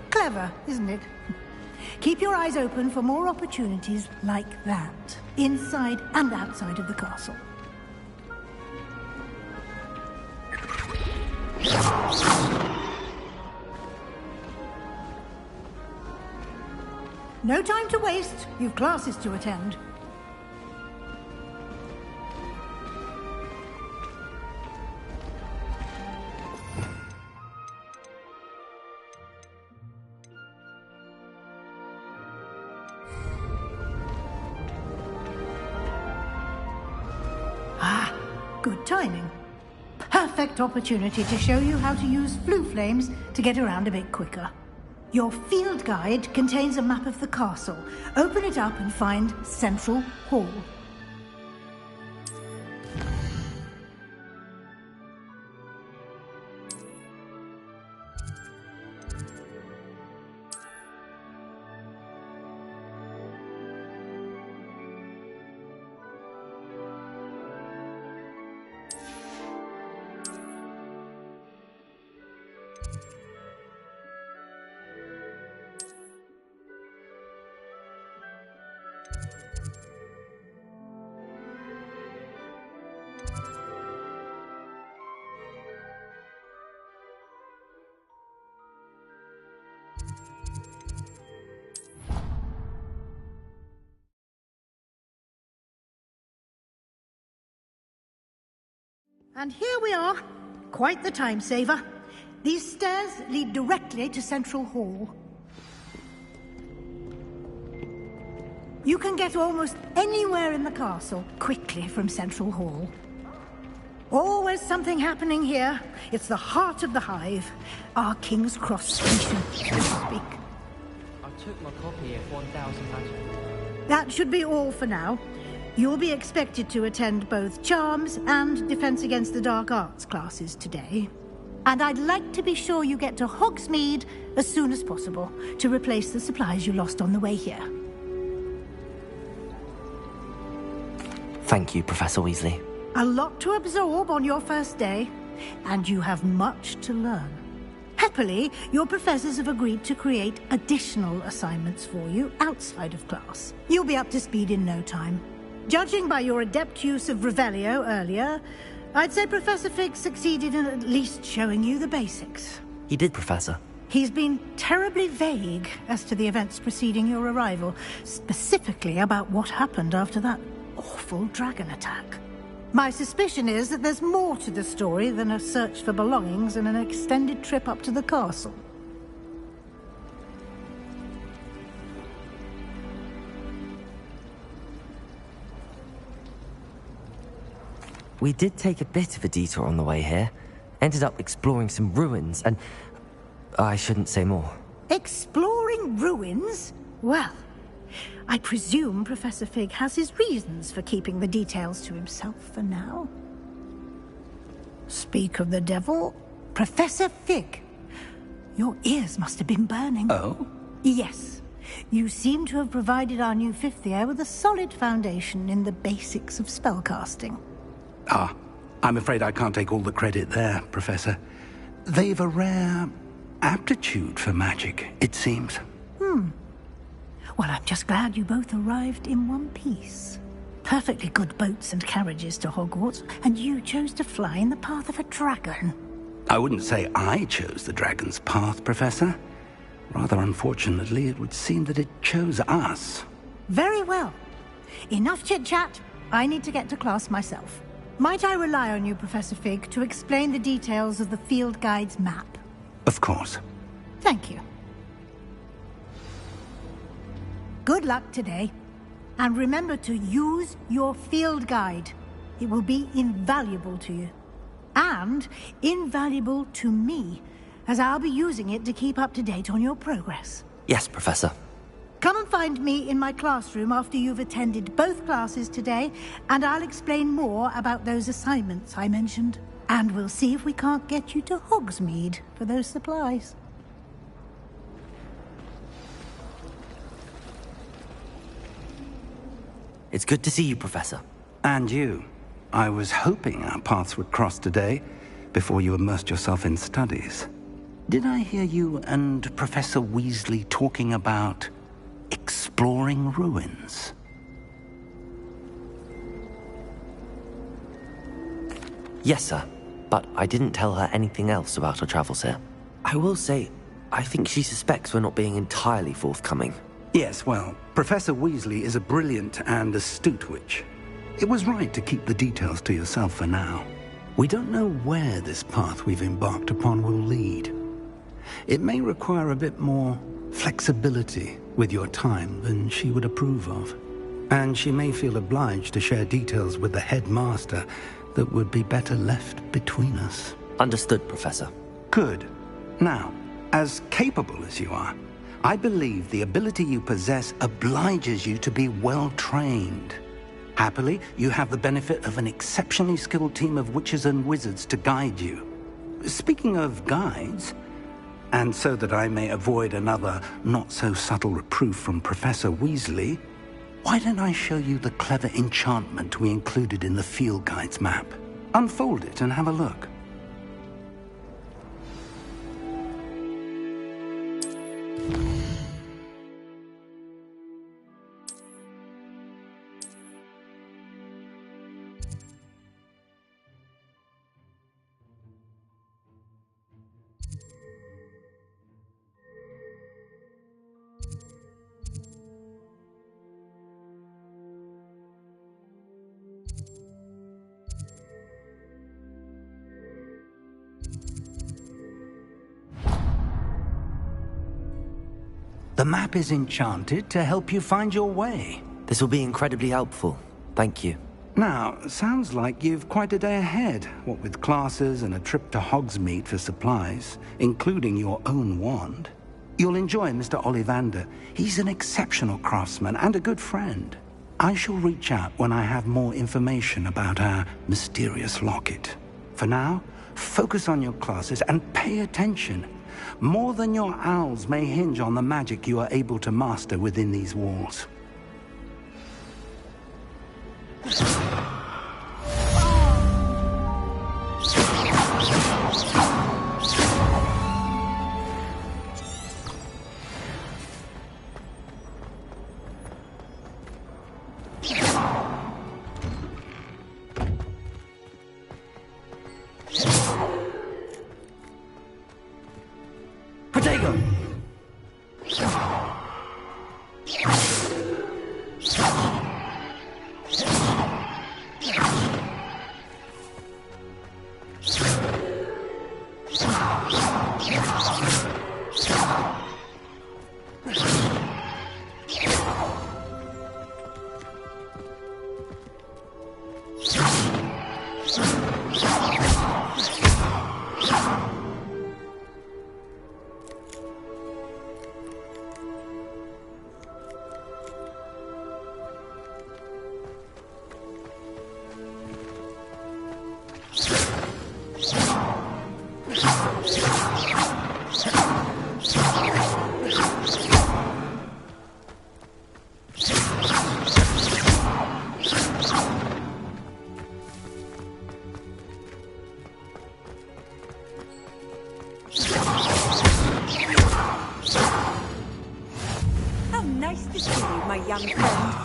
Clever, isn't it? Keep your eyes open for more opportunities like that, inside and outside of the castle. No time to waste. You've classes to attend. Good timing. Perfect opportunity to show you how to use flue flames to get around a bit quicker. Your field guide contains a map of the castle. Open it up and find Central Hall. And here we are. Quite the time saver. These stairs lead directly to Central Hall. You can get almost anywhere in the castle quickly from Central Hall. Always something happening here. It's the heart of the hive. Our King's Cross station, so to speak. I took my copy of 1000 magic. That should be all for now. You'll be expected to attend both Charms and Defense Against the Dark Arts classes today. And I'd like to be sure you get to Hogsmeade as soon as possible to replace the supplies you lost on the way here. Thank you, Professor Weasley. A lot to absorb on your first day, and you have much to learn. Happily, your professors have agreed to create additional assignments for you outside of class. You'll be up to speed in no time. Judging by your adept use of Revelio earlier, I'd say Professor Fig succeeded in at least showing you the basics. He did, Professor. He's been terribly vague as to the events preceding your arrival, specifically about what happened after that awful dragon attack. My suspicion is that there's more to the story than a search for belongings and an extended trip up to the castle. We did take a bit of a detour on the way here. Ended up exploring some ruins, and I shouldn't say more. Exploring ruins? Well, I presume Professor Fig has his reasons for keeping the details to himself for now. Speak of the devil, Professor Fig. Your ears must have been burning. Oh? Yes. You seem to have provided our new fifth year with a solid foundation in the basics of spellcasting. Ah, I'm afraid I can't take all the credit there, Professor. They've a rare aptitude for magic, it seems. Well, I'm just glad you both arrived in one piece. Perfectly good boats and carriages to Hogwarts, and you chose to fly in the path of a dragon. I wouldn't say I chose the dragon's path, Professor. Rather unfortunately, it would seem that it chose us. Very well. Enough chit-chat. I need to get to class myself. Might I rely on you, Professor Fig, to explain the details of the field guide's map? Of course. Thank you. Good luck today. And remember to use your field guide. It will be invaluable to you. And invaluable to me, as I'll be using it to keep up to date on your progress. Yes, Professor. Come and find me in my classroom after you've attended both classes today, and I'll explain more about those assignments I mentioned. And we'll see if we can't get you to Hogsmeade for those supplies. It's good to see you, Professor. And you. I was hoping our paths would cross today, before you immersed yourself in studies. Did I hear you and Professor Weasley talking about exploring ruins? Yes, sir. But I didn't tell her anything else about our travels here. I will say, I think she suspects we're not being entirely forthcoming. Yes, well, Professor Weasley is a brilliant and astute witch. It was right to keep the details to yourself for now. We don't know where this path we've embarked upon will lead. It may require a bit more flexibility with your time than she would approve of. And she may feel obliged to share details with the headmaster that would be better left between us. Understood, Professor. Good. Now, as capable as you are, I believe the ability you possess obliges you to be well-trained. Happily, you have the benefit of an exceptionally skilled team of witches and wizards to guide you. Speaking of guides, and so that I may avoid another not-so-subtle reproof from Professor Weasley, why don't I show you the clever enchantment we included in the field guide's map? Unfold it and have a look. The map is enchanted to help you find your way. This will be incredibly helpful. Thank you. Now, sounds like you've quite a day ahead, what with classes and a trip to Hogsmeade for supplies, including your own wand. You'll enjoy Mr. Ollivander. He's an exceptional craftsman and a good friend. I shall reach out when I have more information about our mysterious locket. For now, focus on your classes and pay attention. More than your owls may hinge on the magic you are able to master within these walls. Protego! Nice to see you, my young friend.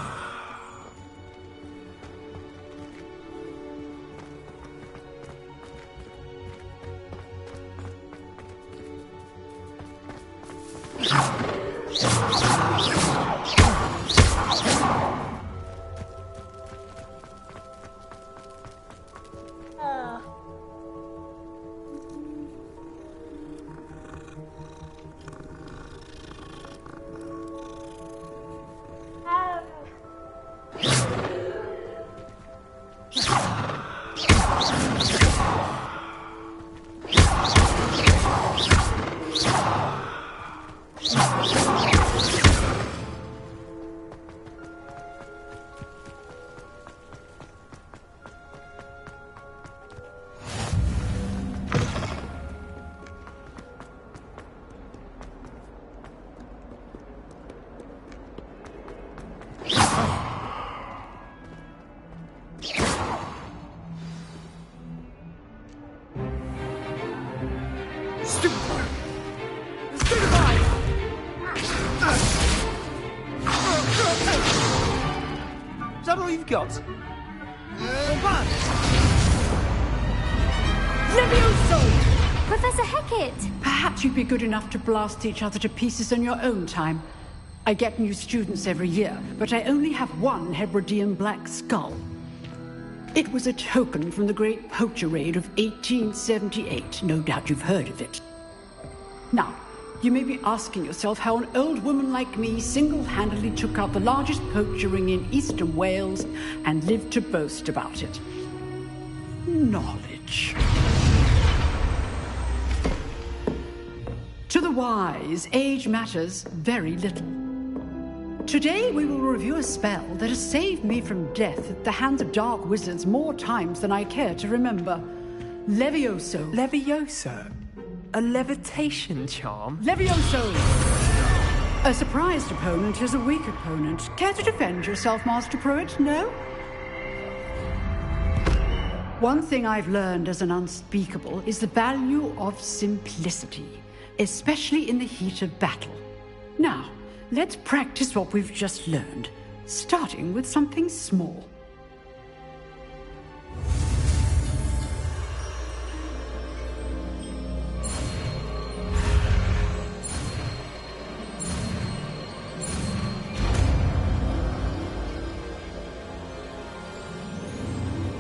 Is that all you've got? Levioso! Professor Hecat! Perhaps you'd be good enough to blast each other to pieces in your own time. I get new students every year, but I only have one Hebridean black skull. It was a token from the Great Poacher Raid of 1878. No doubt you've heard of it. Now, you may be asking yourself how an old woman like me single-handedly took out the largest poacher ring in eastern Wales and lived to boast about it. Knowledge. To the wise, age matters very little. Today we will review a spell that has saved me from death at the hands of dark wizards more times than I care to remember. Levioso. Levioso? A levitation charm? Levioso! A surprised opponent is a weak opponent. Care to defend yourself, Master Pruitt? No? One thing I've learned as an unspeakable is the value of simplicity, especially in the heat of battle. Now, let's practice what we've just learned, starting with something small.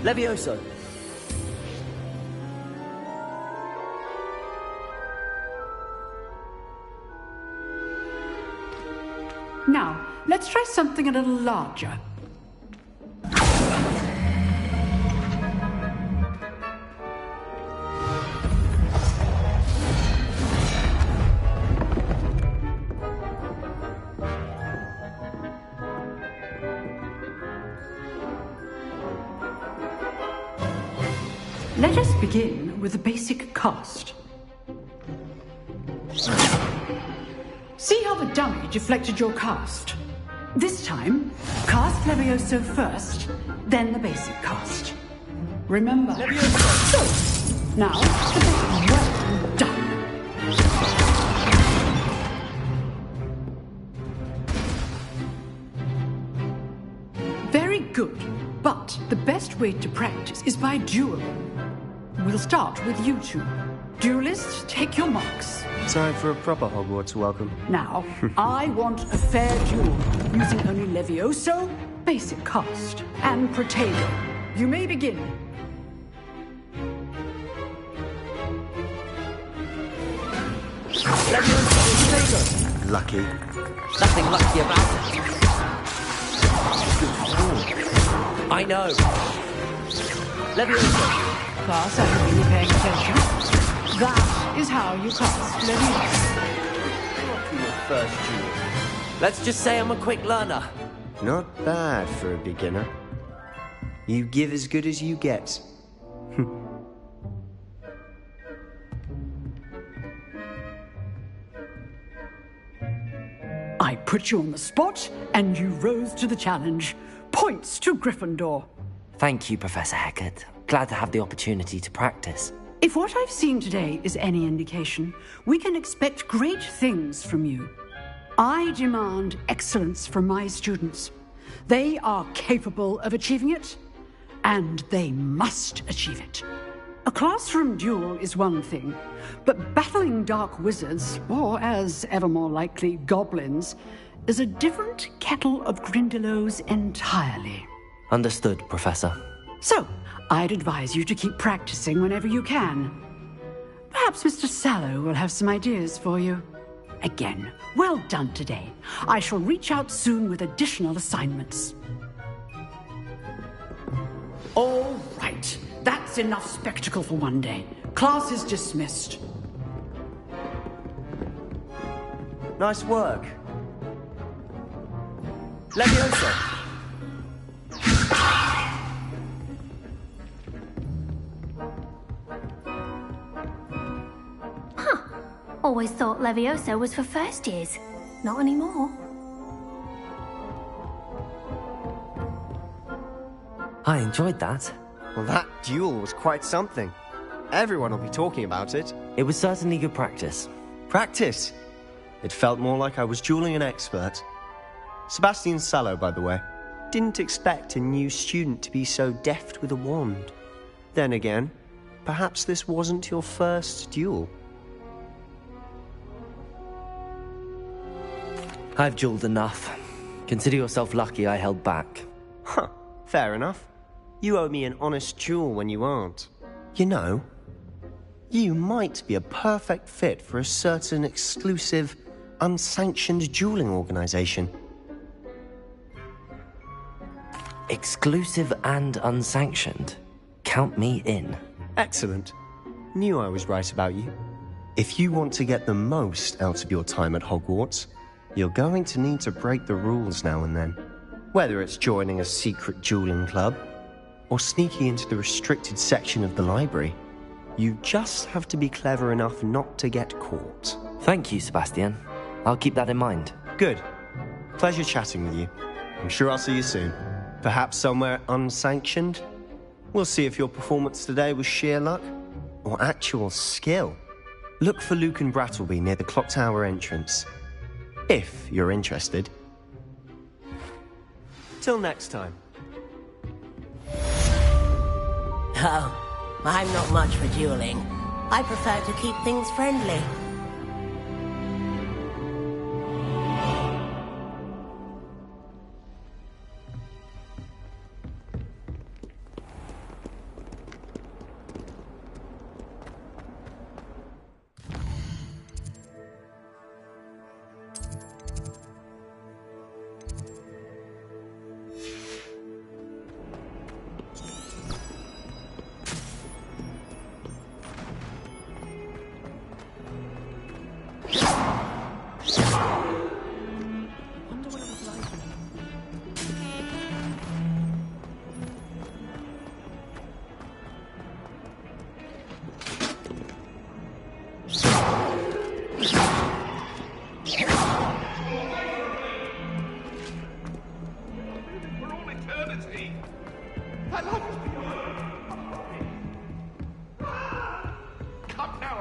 Levioso. Now, let's try something a little larger. Let us begin with the basic cast. See how the dummy deflected your cast? This time, cast Levioso first, then the basic cast. Remember. So, now, the basic. Well done. Very good, but the best way to practice is by dueling. We'll start with you two. Duelists, take your marks. Time for a proper Hogwarts welcome. Now, I want a fair duel, using only Levioso, basic cast, and Protego. You may begin. Levioso, lucky. Nothing lucky about it. I know. Levioso. Class, are you really paying attention? That is how you cast Levioso. Not your first duel. Let's just say I'm a quick learner. Not bad for a beginner. You give as good as you get. I put you on the spot, and you rose to the challenge. Points to Gryffindor. Thank you, Professor Hecat. Glad to have the opportunity to practice. If what I've seen today is any indication, we can expect great things from you. I demand excellence from my students. They are capable of achieving it, and they must achieve it. A classroom duel is one thing, but battling dark wizards, or as ever more likely, goblins, is a different kettle of Grindylows entirely. Understood, Professor. So, I'd advise you to keep practicing whenever you can. Perhaps Mr. Sallow will have some ideas for you. Again, well done today. I shall reach out soon with additional assignments. All right. That's enough spectacle for one day. Class is dismissed. Nice work. Levioso. Always thought Levioso was for first years. Not anymore. I enjoyed that. Well, that duel was quite something. Everyone will be talking about it. It was certainly good practice. Practice? It felt more like I was dueling an expert. Sebastian Sallow, by the way. Didn't expect a new student to be so deft with a wand. Then again, perhaps this wasn't your first duel. I've dueled enough. Consider yourself lucky I held back. Huh, fair enough. You owe me an honest duel when you aren't. You know, you might be a perfect fit for a certain exclusive, unsanctioned dueling organization. Exclusive and unsanctioned? Count me in. Excellent. Knew I was right about you. If you want to get the most out of your time at Hogwarts, you're going to need to break the rules now and then. Whether it's joining a secret dueling club, or sneaking into the restricted section of the library, you just have to be clever enough not to get caught. Thank you, Sebastian. I'll keep that in mind. Good. Pleasure chatting with you. I'm sure I'll see you soon. Perhaps somewhere unsanctioned? We'll see if your performance today was sheer luck, or actual skill. Look for Luke and Brattleby near the Clock Tower entrance. If you're interested. Till next time. Oh, I'm not much for dueling. I prefer to keep things friendly.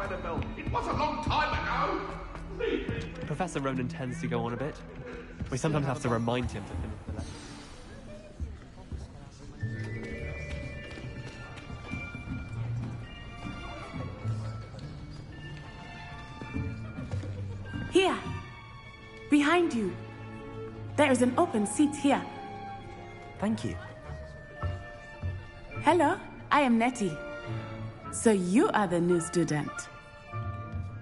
Annabelle. It was a long time ago. Professor Ronan tends to go on a bit. We sometimes have to remind him to finish the lesson. Here. Behind you. There is an open seat here. Thank you. Hello, I am Nettie. So you are the new student.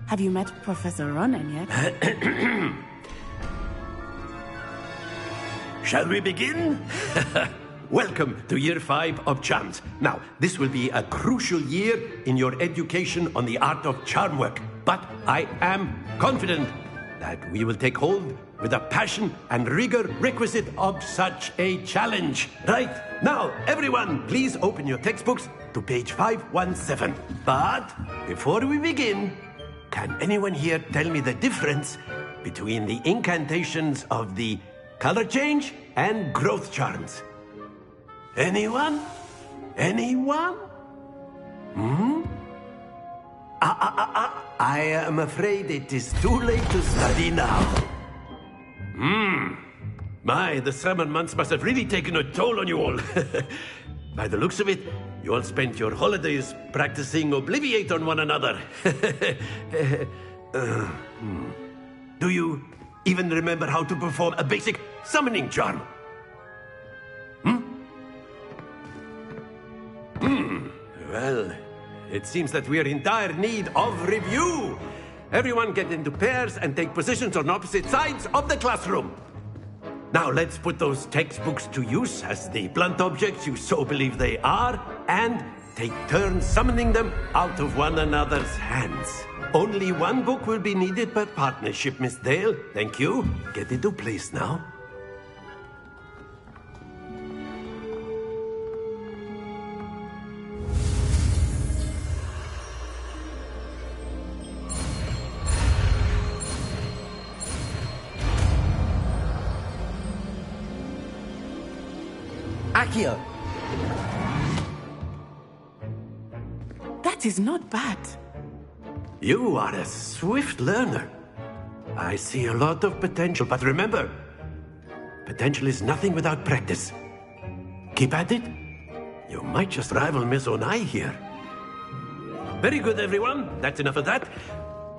Have you met Professor Ronan yet? Shall we begin? Welcome to Year 5 of Charms. Now, this will be a crucial year in your education on the art of charm work. But I am confident that we will take hold with the passion and rigor requisite of such a challenge. Right, now, everyone, please open your textbooks to page 517. But before we begin, can anyone here tell me the difference between the incantations of the color change and growth charms? Anyone? Anyone? I am afraid it is too late to study now. My, the summer months must have really taken a toll on you all. By the looks of it, you all spent your holidays practicing Obliviate on one another. Do you even remember how to perform a basic summoning charm? Well, it seems that we are in dire need of review. Everyone get into pairs and take positions on opposite sides of the classroom. Now let's put those textbooks to use as the blunt objects you so believe they are, and take turns summoning them out of one another's hands. Only one book will be needed per partnership, Miss Dale. Thank you. Get into place now. Accio! That is not bad. You are a swift learner. I see a lot of potential, but remember, potential is nothing without practice. Keep at it. You might just rival Miss Onai here. Very good, everyone. That's enough of that.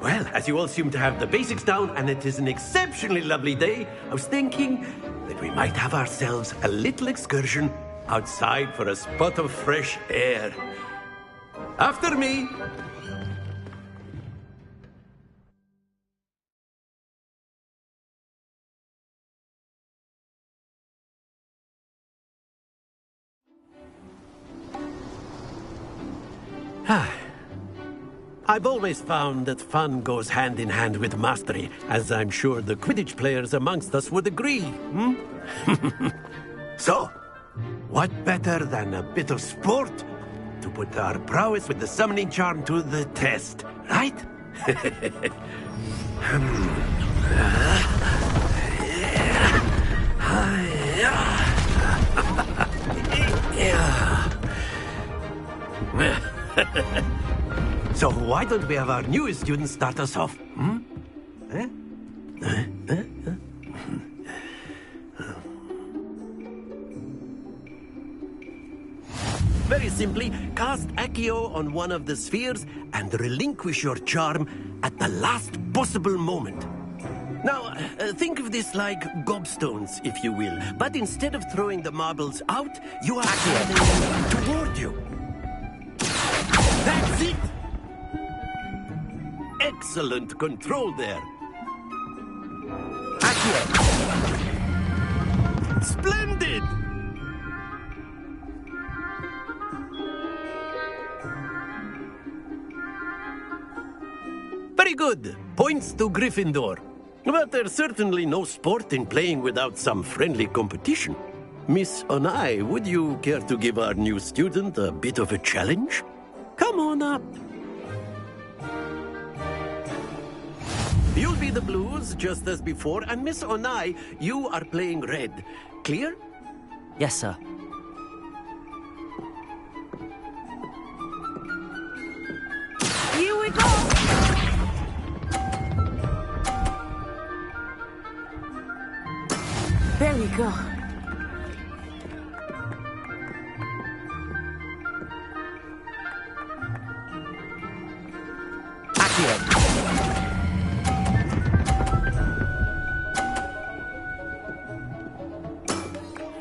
Well, as you all seem to have the basics down, and it is an exceptionally lovely day, I was thinking that we might have ourselves a little excursion outside for a spot of fresh air. After me! I've always found that fun goes hand in hand with mastery, as I'm sure the Quidditch players amongst us would agree. So, what better than a bit of sport to put our prowess with the summoning charm to the test, right? So why don't we have our newest student start us off? Very simply, cast Accio on one of the spheres and relinquish your charm at the last possible moment. Now, think of this like gobstones, if you will. But instead of throwing the marbles out, you are throwing them toward you. That's it! Excellent control there. Accio! Splendid! Very good. Points to Gryffindor. But there's certainly no sport in playing without some friendly competition. Miss Onai, would you care to give our new student a bit of a challenge? Come on up. You'll be the blues, just as before, and Miss Onai, you are playing red. Clear? Yes, sir. Here we go! go.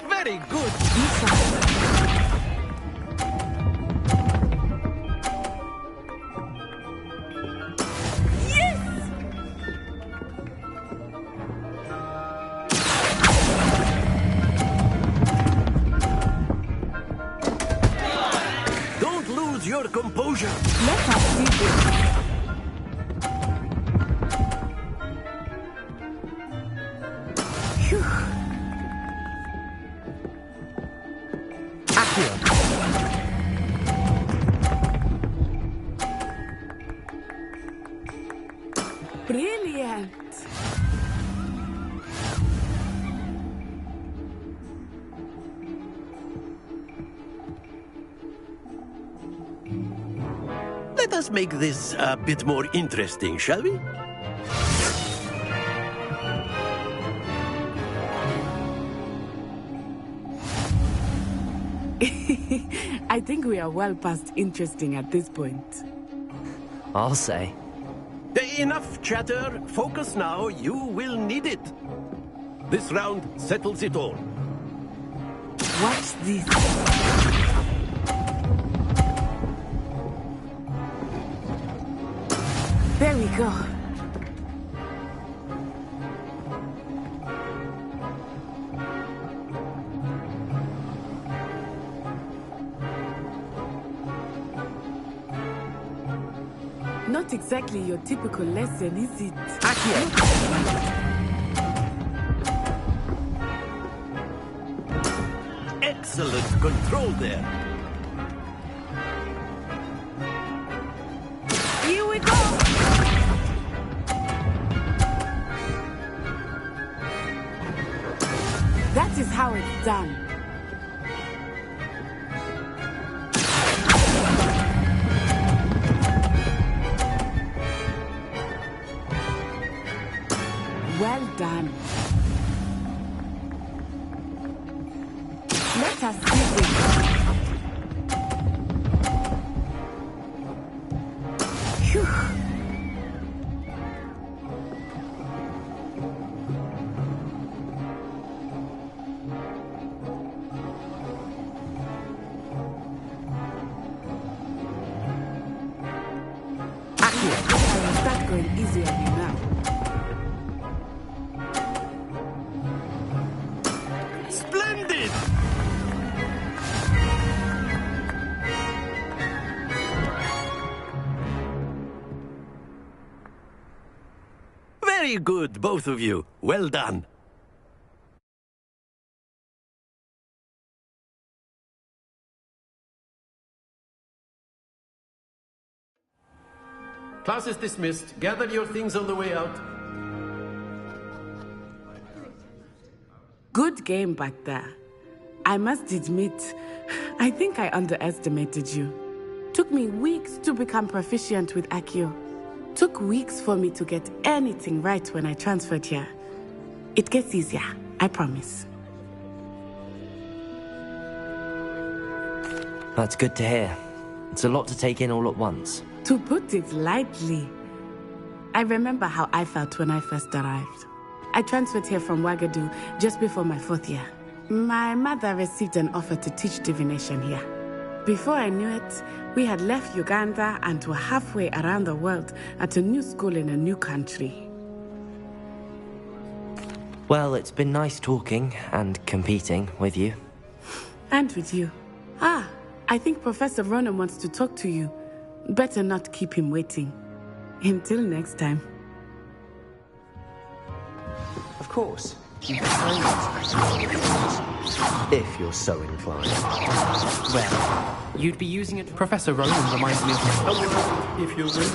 Very good. Don't lose your composure. Let us see this. Phew. Brilliant. Let us make this a bit more interesting, shall we? I think we are well past interesting at this point. I'll say. Enough chatter. Focus now. You will need it. This round settles it all. Watch this. There we go. Not exactly your typical lesson, is it? Excellent control there. Here we go. That is how it's done. Well done. Let us see this. Phew. I will start going easy on you now. Splendid! Very good, both of you. Well done. Class is dismissed. Gather your things on the way out. Good game back there. I must admit, I think I underestimated you. Took me weeks to become proficient with Accio. Took weeks for me to get anything right when I transferred here. It gets easier, I promise. That's good to hear. It's a lot to take in all at once. To put it lightly, I remember how I felt when I first arrived. I transferred here from Wagadu just before my 4th year. My mother received an offer to teach divination here. Before I knew it, we had left Uganda and were halfway around the world at a new school in a new country. Well, it's been nice talking and competing with you. And with you. Ah, I think Professor Ronan wants to talk to you. Better not keep him waiting. Until next time. Of course. You can if you're so inclined. Well, you'd be using it. Professor Ronan reminds me of if you will.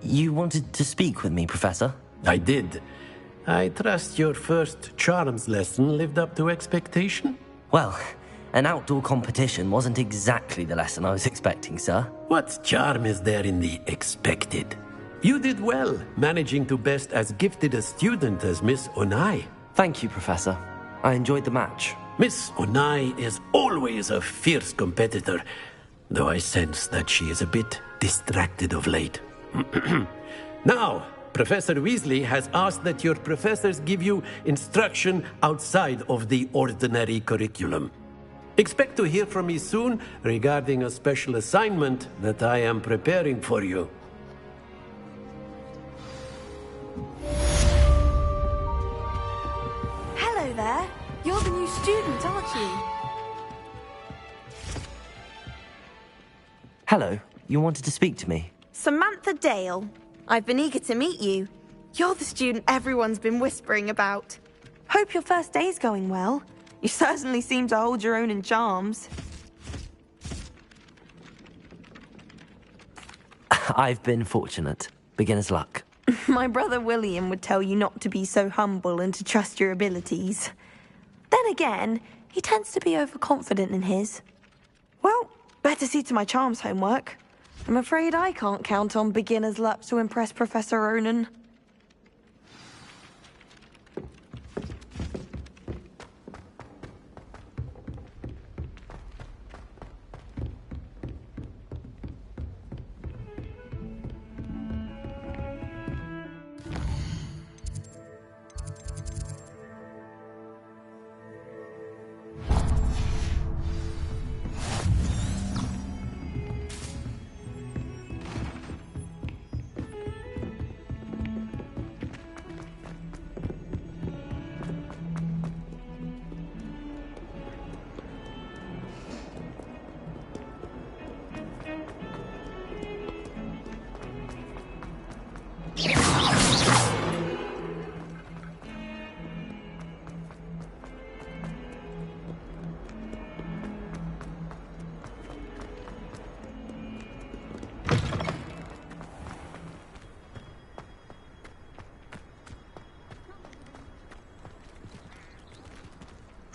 You wanted to speak with me, Professor? I did. I trust your first charms lesson lived up to expectation? Well, an outdoor competition wasn't exactly the lesson I was expecting, sir. What charm is there in the expected? You did well, managing to best as gifted a student as Miss Onai. Thank you, Professor. I enjoyed the match. Miss Onai is always a fierce competitor, though I sense that she is a bit distracted of late. Now, Professor Weasley has asked that your professors give you instruction outside of the ordinary curriculum. Expect to hear from me soon regarding a special assignment that I am preparing for you. Hello there. You're the new student, aren't you? Hello, you wanted to speak to me? Samantha Dale. I've been eager to meet you. You're the student everyone's been whispering about. Hope your first day's going well. You certainly seem to hold your own in charms. I've been fortunate. Beginner's luck. My brother William would tell you not to be so humble and to trust your abilities. Then again, he tends to be overconfident in his. Well, better see to my charms homework. I'm afraid I can't count on beginner's luck to impress Professor Ronan.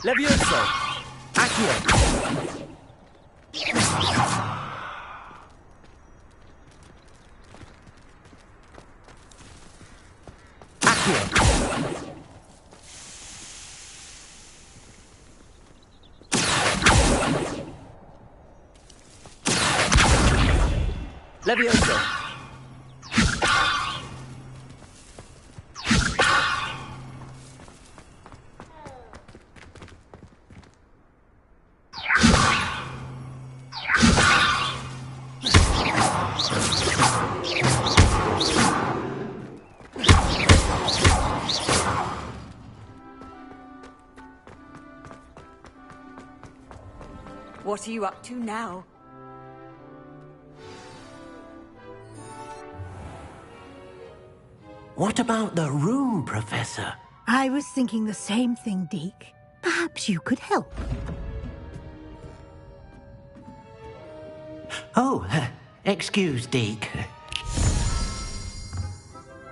Levioso! Accio! Levioso! What are you up to now? What about the room, Professor? I was thinking the same thing, Deke. Perhaps you could help. Oh, excuse, Deke.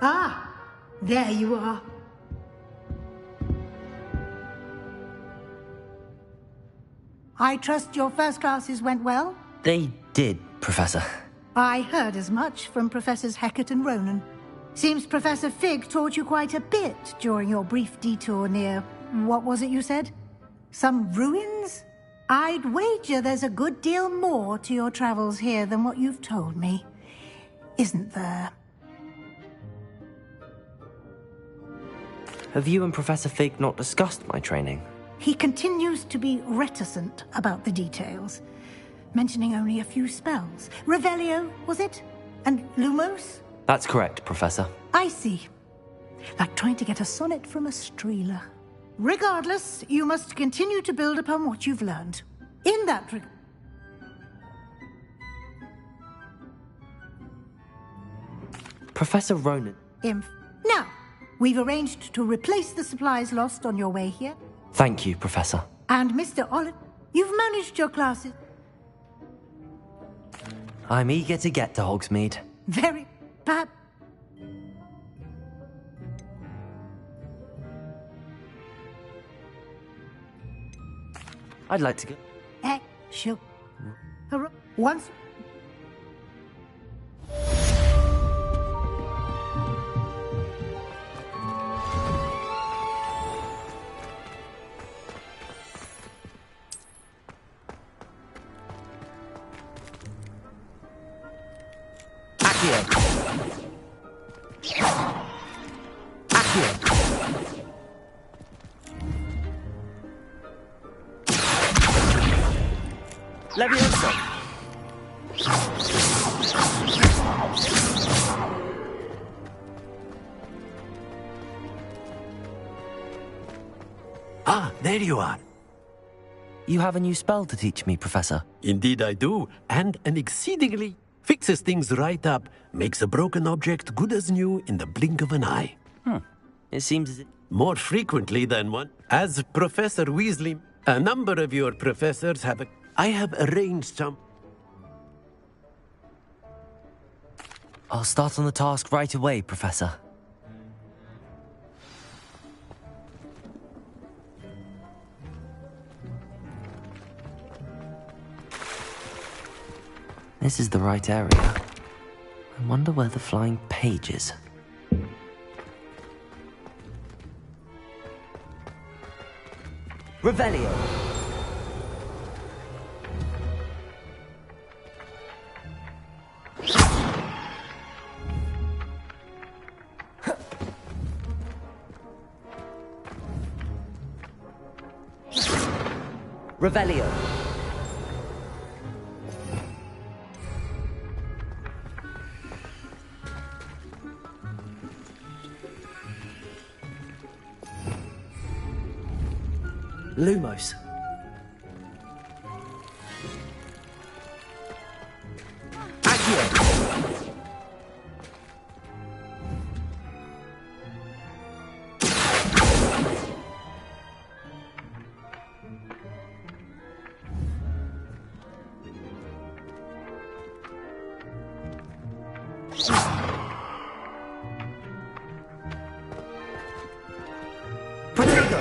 Ah, there you are. I trust your first classes went well? They did, Professor. I heard as much from Professors Hecat and Ronan. Seems Professor Fig taught you quite a bit during your brief detour near... what was it you said? Some ruins? I'd wager there's a good deal more to your travels here than what you've told me. Isn't there? Have you and Professor Fig not discussed my training? He continues to be reticent about the details, mentioning only a few spells. Revelio, was it? And Lumos? That's correct, Professor. I see. Like trying to get a sonnet from a streeler. Regardless, you must continue to build upon what you've learned. In that regard... Professor Ronan. Now, we've arranged to replace the supplies lost on your way here. Thank you, Professor. And Mr. Olive, you've managed your classes. I'm eager to get to Hogsmeade. Very bad. I'd like to go. She'll... Once... Accio. Accio. Levioso. Ah, there you are. You have a new spell to teach me, Professor. Indeed I do, and an exceedingly fixes things right up, makes a broken object good as new in the blink of an eye. It seems as if... More frequently than one. As Professor Weasley, a number of your professors have... I have arranged some... I'll start on the task right away, Professor. This is the right area. I wonder where the flying page is. Revelio. Revelio. Lumos. Accio. Protego.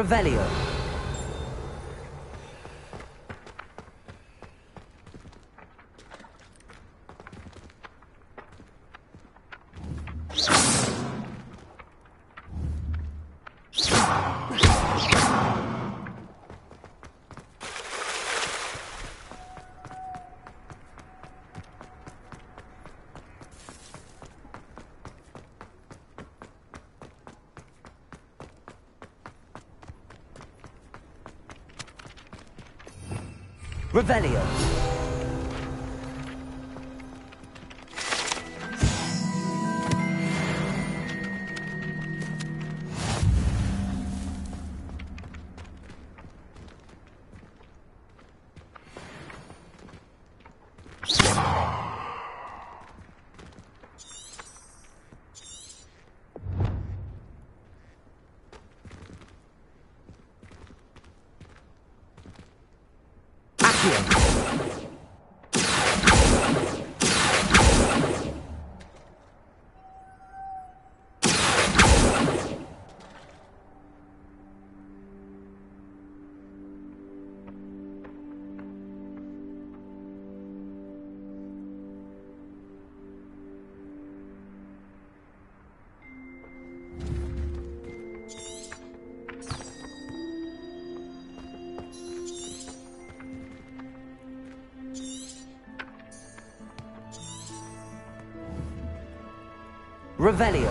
Revelio. Revelio. Revelio.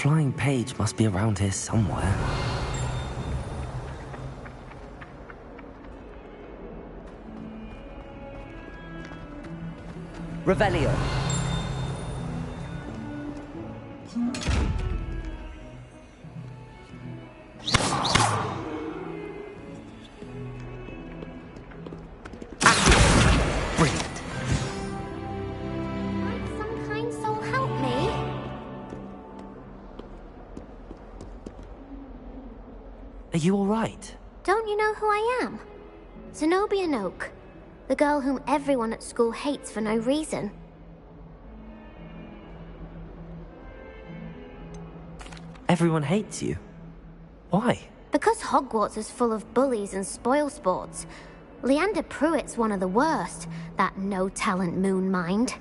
flying page must be around here somewhere. Revelio. Some kind soul help me. Are you alright? Don't you know who I am? Zenobia Noak. The girl whom everyone at school hates for no reason. Everyone hates you. Why? Because Hogwarts is full of bullies and spoilsports. Leander Pruitt's one of the worst, that no-talent moon mind.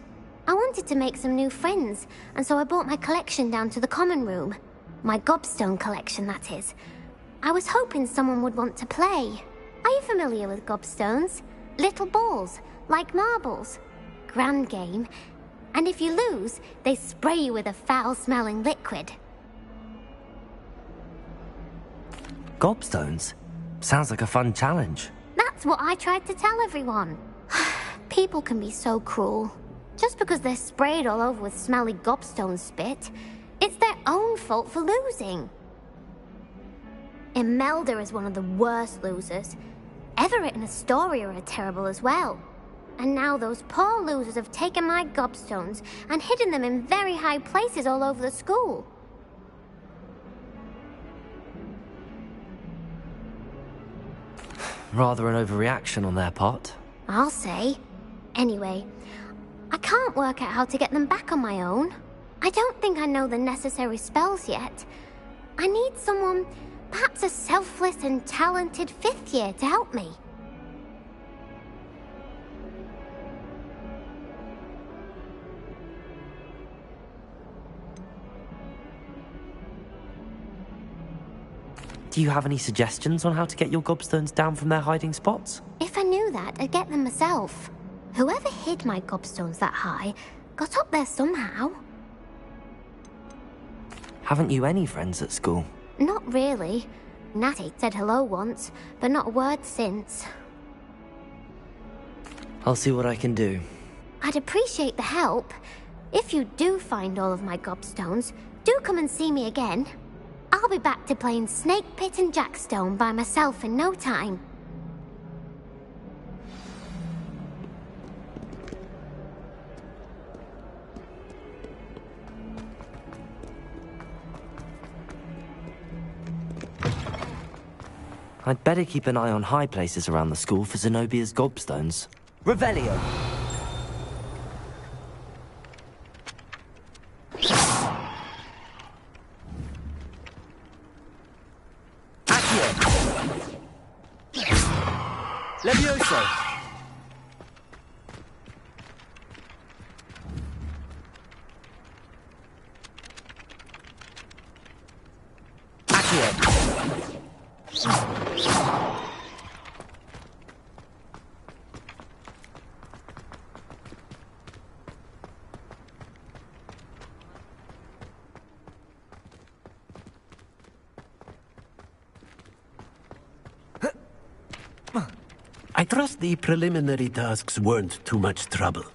I wanted to make some new friends, and so I brought my collection down to the common room. My gobstone collection, that is. I was hoping someone would want to play. Are you familiar with gobstones? Little balls, like marbles. Grand game. And if you lose, they spray you with a foul-smelling liquid. Gobstones? Sounds like a fun challenge. That's what I tried to tell everyone. People can be so cruel. Just because they're sprayed all over with smelly gobstone spit, it's their own fault for losing. Imelda is one of the worst losers. Everett and Astoria are terrible as well. And now those poor losers have taken my gobstones and hidden them in very high places all over the school. Rather an overreaction on their part. I'll say. Anyway, I can't work out how to get them back on my own. I don't think I know the necessary spells yet. I need someone, perhaps a selfless and talented fifth year to help me. Do you have any suggestions on how to get your gobstones down from their hiding spots? If I knew that, I'd get them myself. Whoever hid my gobstones that high got up there somehow. Haven't you any friends at school? Not really. Natty said hello once, but not a word since. I'll see what I can do. I'd appreciate the help. If you do find all of my gobstones, do come and see me again. I'll be back to playing Snake Pit and Jackstone by myself in no time. I'd better keep an eye on high places around the school for Zenobia's gobstones. Revelio. Levioso! I trust the preliminary tasks weren't too much trouble.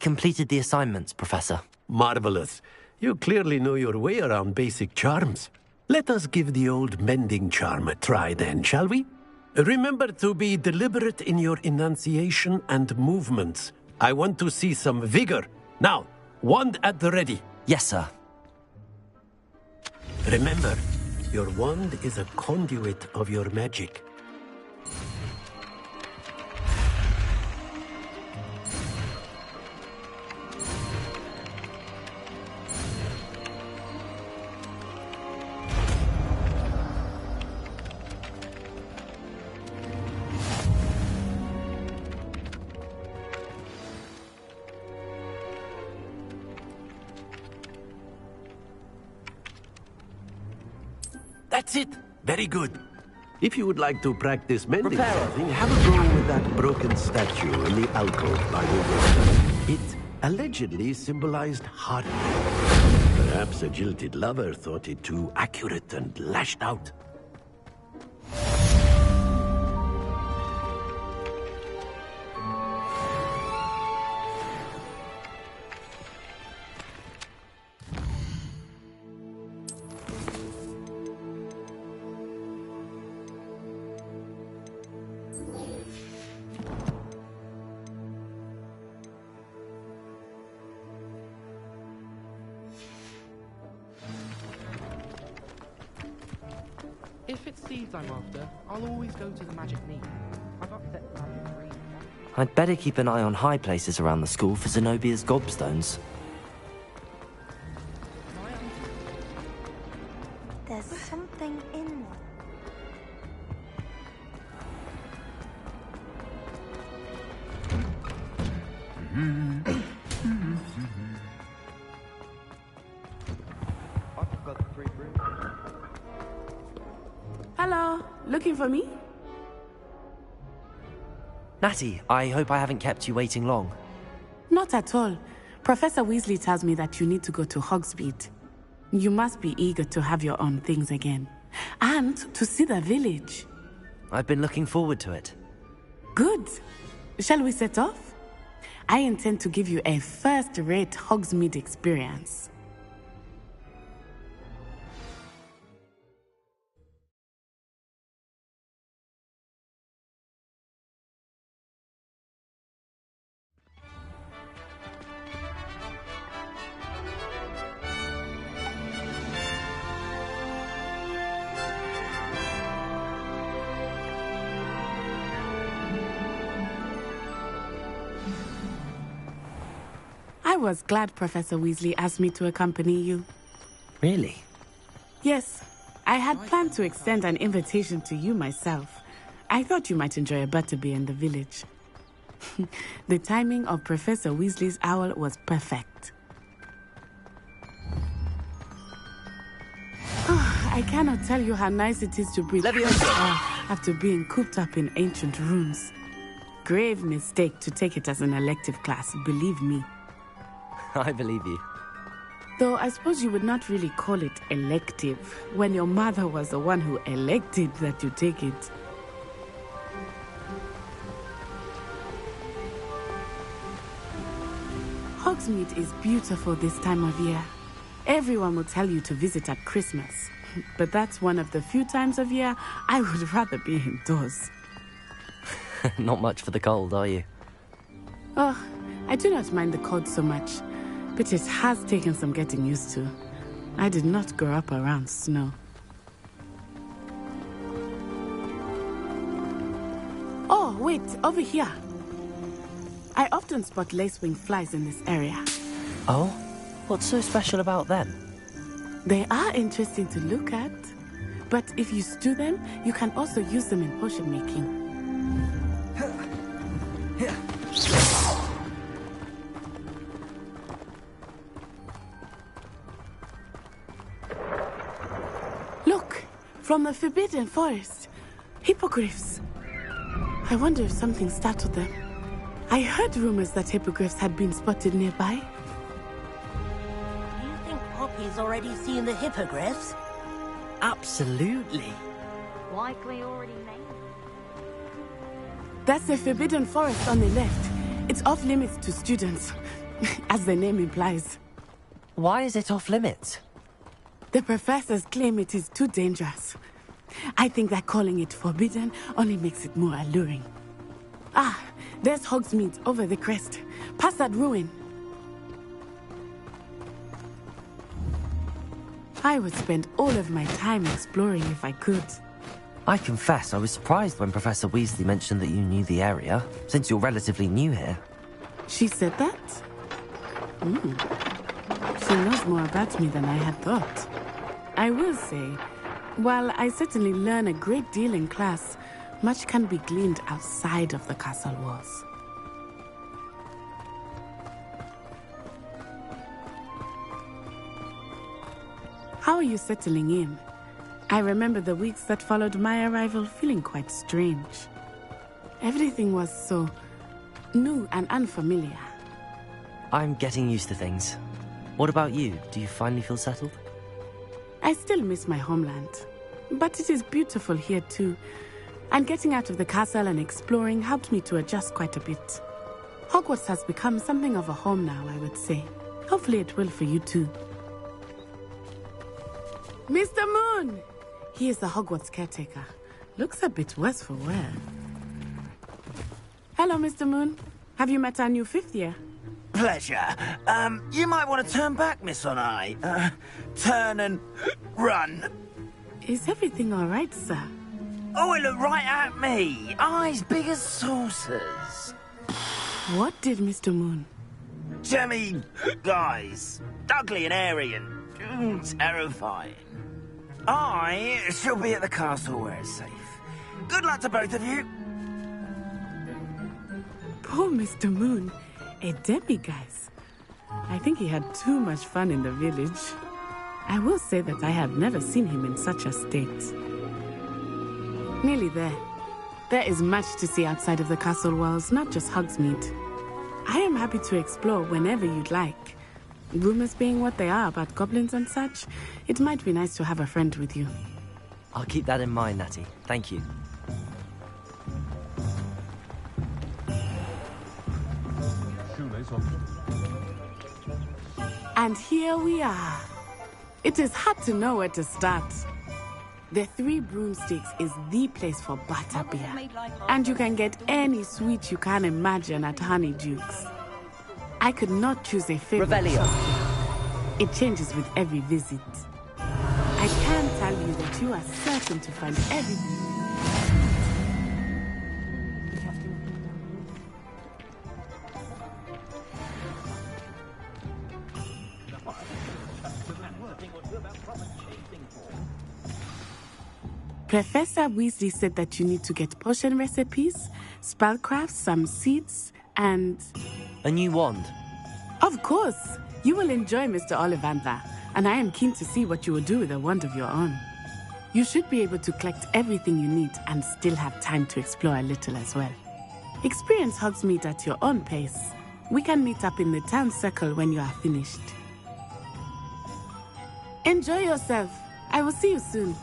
completed the assignments, Professor. Marvelous. You clearly know your way around basic charms. Let us give the old mending charm a try then, shall we? Remember to be deliberate in your enunciation and movements. I want to see some vigor. Now, wand at the ready. Yes, sir. Remember, your wand is a conduit of your magic. That's it. Very good. If you would like to practice mending something, have a go with that broken statue in the alcove by the water. It allegedly symbolized heartbreak. Perhaps a jilted lover thought it too accurate and lashed out. If it's seeds I'm after, I'll always go to the magic meat. I've upset plan 3. I'd better keep an eye on high places around the school for Zenobia's gobstones. There's something in there. I've got 3 brooms. Hello, looking for me? Natty, I hope I haven't kept you waiting long. Not at all. Professor Weasley tells me that you need to go to Hogsmeade. You must be eager to have your own things again. And to see the village. I've been looking forward to it. Good. Shall we set off? I intend to give you a first-rate Hogsmeade experience. I was glad Professor Weasley asked me to accompany you. Really? Yes. I had planned to extend an invitation to you myself. I thought you might enjoy a butterbeer in the village. The timing of Professor Weasley's owl was perfect. I cannot tell you how nice it is to breathe after being cooped up in ancient rooms. Grave mistake to take it as an elective class, believe me. I believe you. Though I suppose you would not really call it elective when your mother was the one who elected that you take it. Hogsmeade is beautiful this time of year. Everyone will tell you to visit at Christmas. But that's one of the few times of year I would rather be indoors. Not much for the cold, are you? Oh, I do not mind the cold so much. But it has taken some getting used to. I did not grow up around snow. Oh, wait, over here. I often spot lacewing flies in this area. Oh? What's so special about them? They are interesting to look at. But if you stew them, you can also use them in potion making. Look, from the Forbidden Forest. Hippogriffs. I wonder if something startled them. I heard rumors that hippogriffs had been spotted nearby. Do you think Poppy's already seen the hippogriffs? Absolutely. Likely already named. That's the Forbidden Forest on the left. It's off limits to students. as the name implies. Why is it off limits? The professors claim it is too dangerous. I think that calling it forbidden only makes it more alluring. Ah, there's Hogsmeade over the crest, past that ruin. I would spend all of my time exploring if I could. I confess I was surprised when Professor Weasley mentioned that you knew the area, since you're relatively new here. She said that? She knows more about me than I had thought. I will say, while I certainly learn a great deal in class, much can be gleaned outside of the castle walls. How are you settling in? I remember the weeks that followed my arrival feeling quite strange. Everything was so new and unfamiliar. I'm getting used to things. What about you? Do you finally feel settled? I still miss my homeland, but it is beautiful here too. And getting out of the castle and exploring helped me to adjust quite a bit. Hogwarts has become something of a home now, I would say. Hopefully it will for you too. Mr. Moon! He is the Hogwarts caretaker. Looks a bit worse for wear. Hello, Mr. Moon. Have you met our new 5th year? Pleasure. You might want to turn back, Miss Onai. Turn and run. Is everything all right, sir? Oh, it looked right at me. Eyes big as saucers. What did Mr. Moon? Jemmy, guys. Ugly and airy and terrifying. I shall be at the castle where it's safe. Good luck to both of you. Poor Mr. Moon. A demiguise. I think he had too much fun in the village. I will say that I have never seen him in such a state. Nearly there. There is much to see outside of the castle walls, not just Hogsmeade. I am happy to explore whenever you'd like. Rumors being what they are about goblins and such, it might be nice to have a friend with you. I'll keep that in mind, Natty. Thank you. And here we are. It is hard to know where to start. The Three Broomsticks is the place for butterbeer. And you can get any sweet you can imagine at Honeydukes. I could not choose a favorite. Revelio. It changes with every visit. I can tell you that you are certain to find everything. Professor Weasley said that you need to get potion recipes, spellcrafts, some seeds, and... a new wand. Of course! You will enjoy Mr. Ollivander, and I am keen to see what you will do with a wand of your own. You should be able to collect everything you need and still have time to explore a little as well. Experience Hogsmeade at your own pace. We can meet up in the town circle when you are finished. Enjoy yourself. I will see you soon.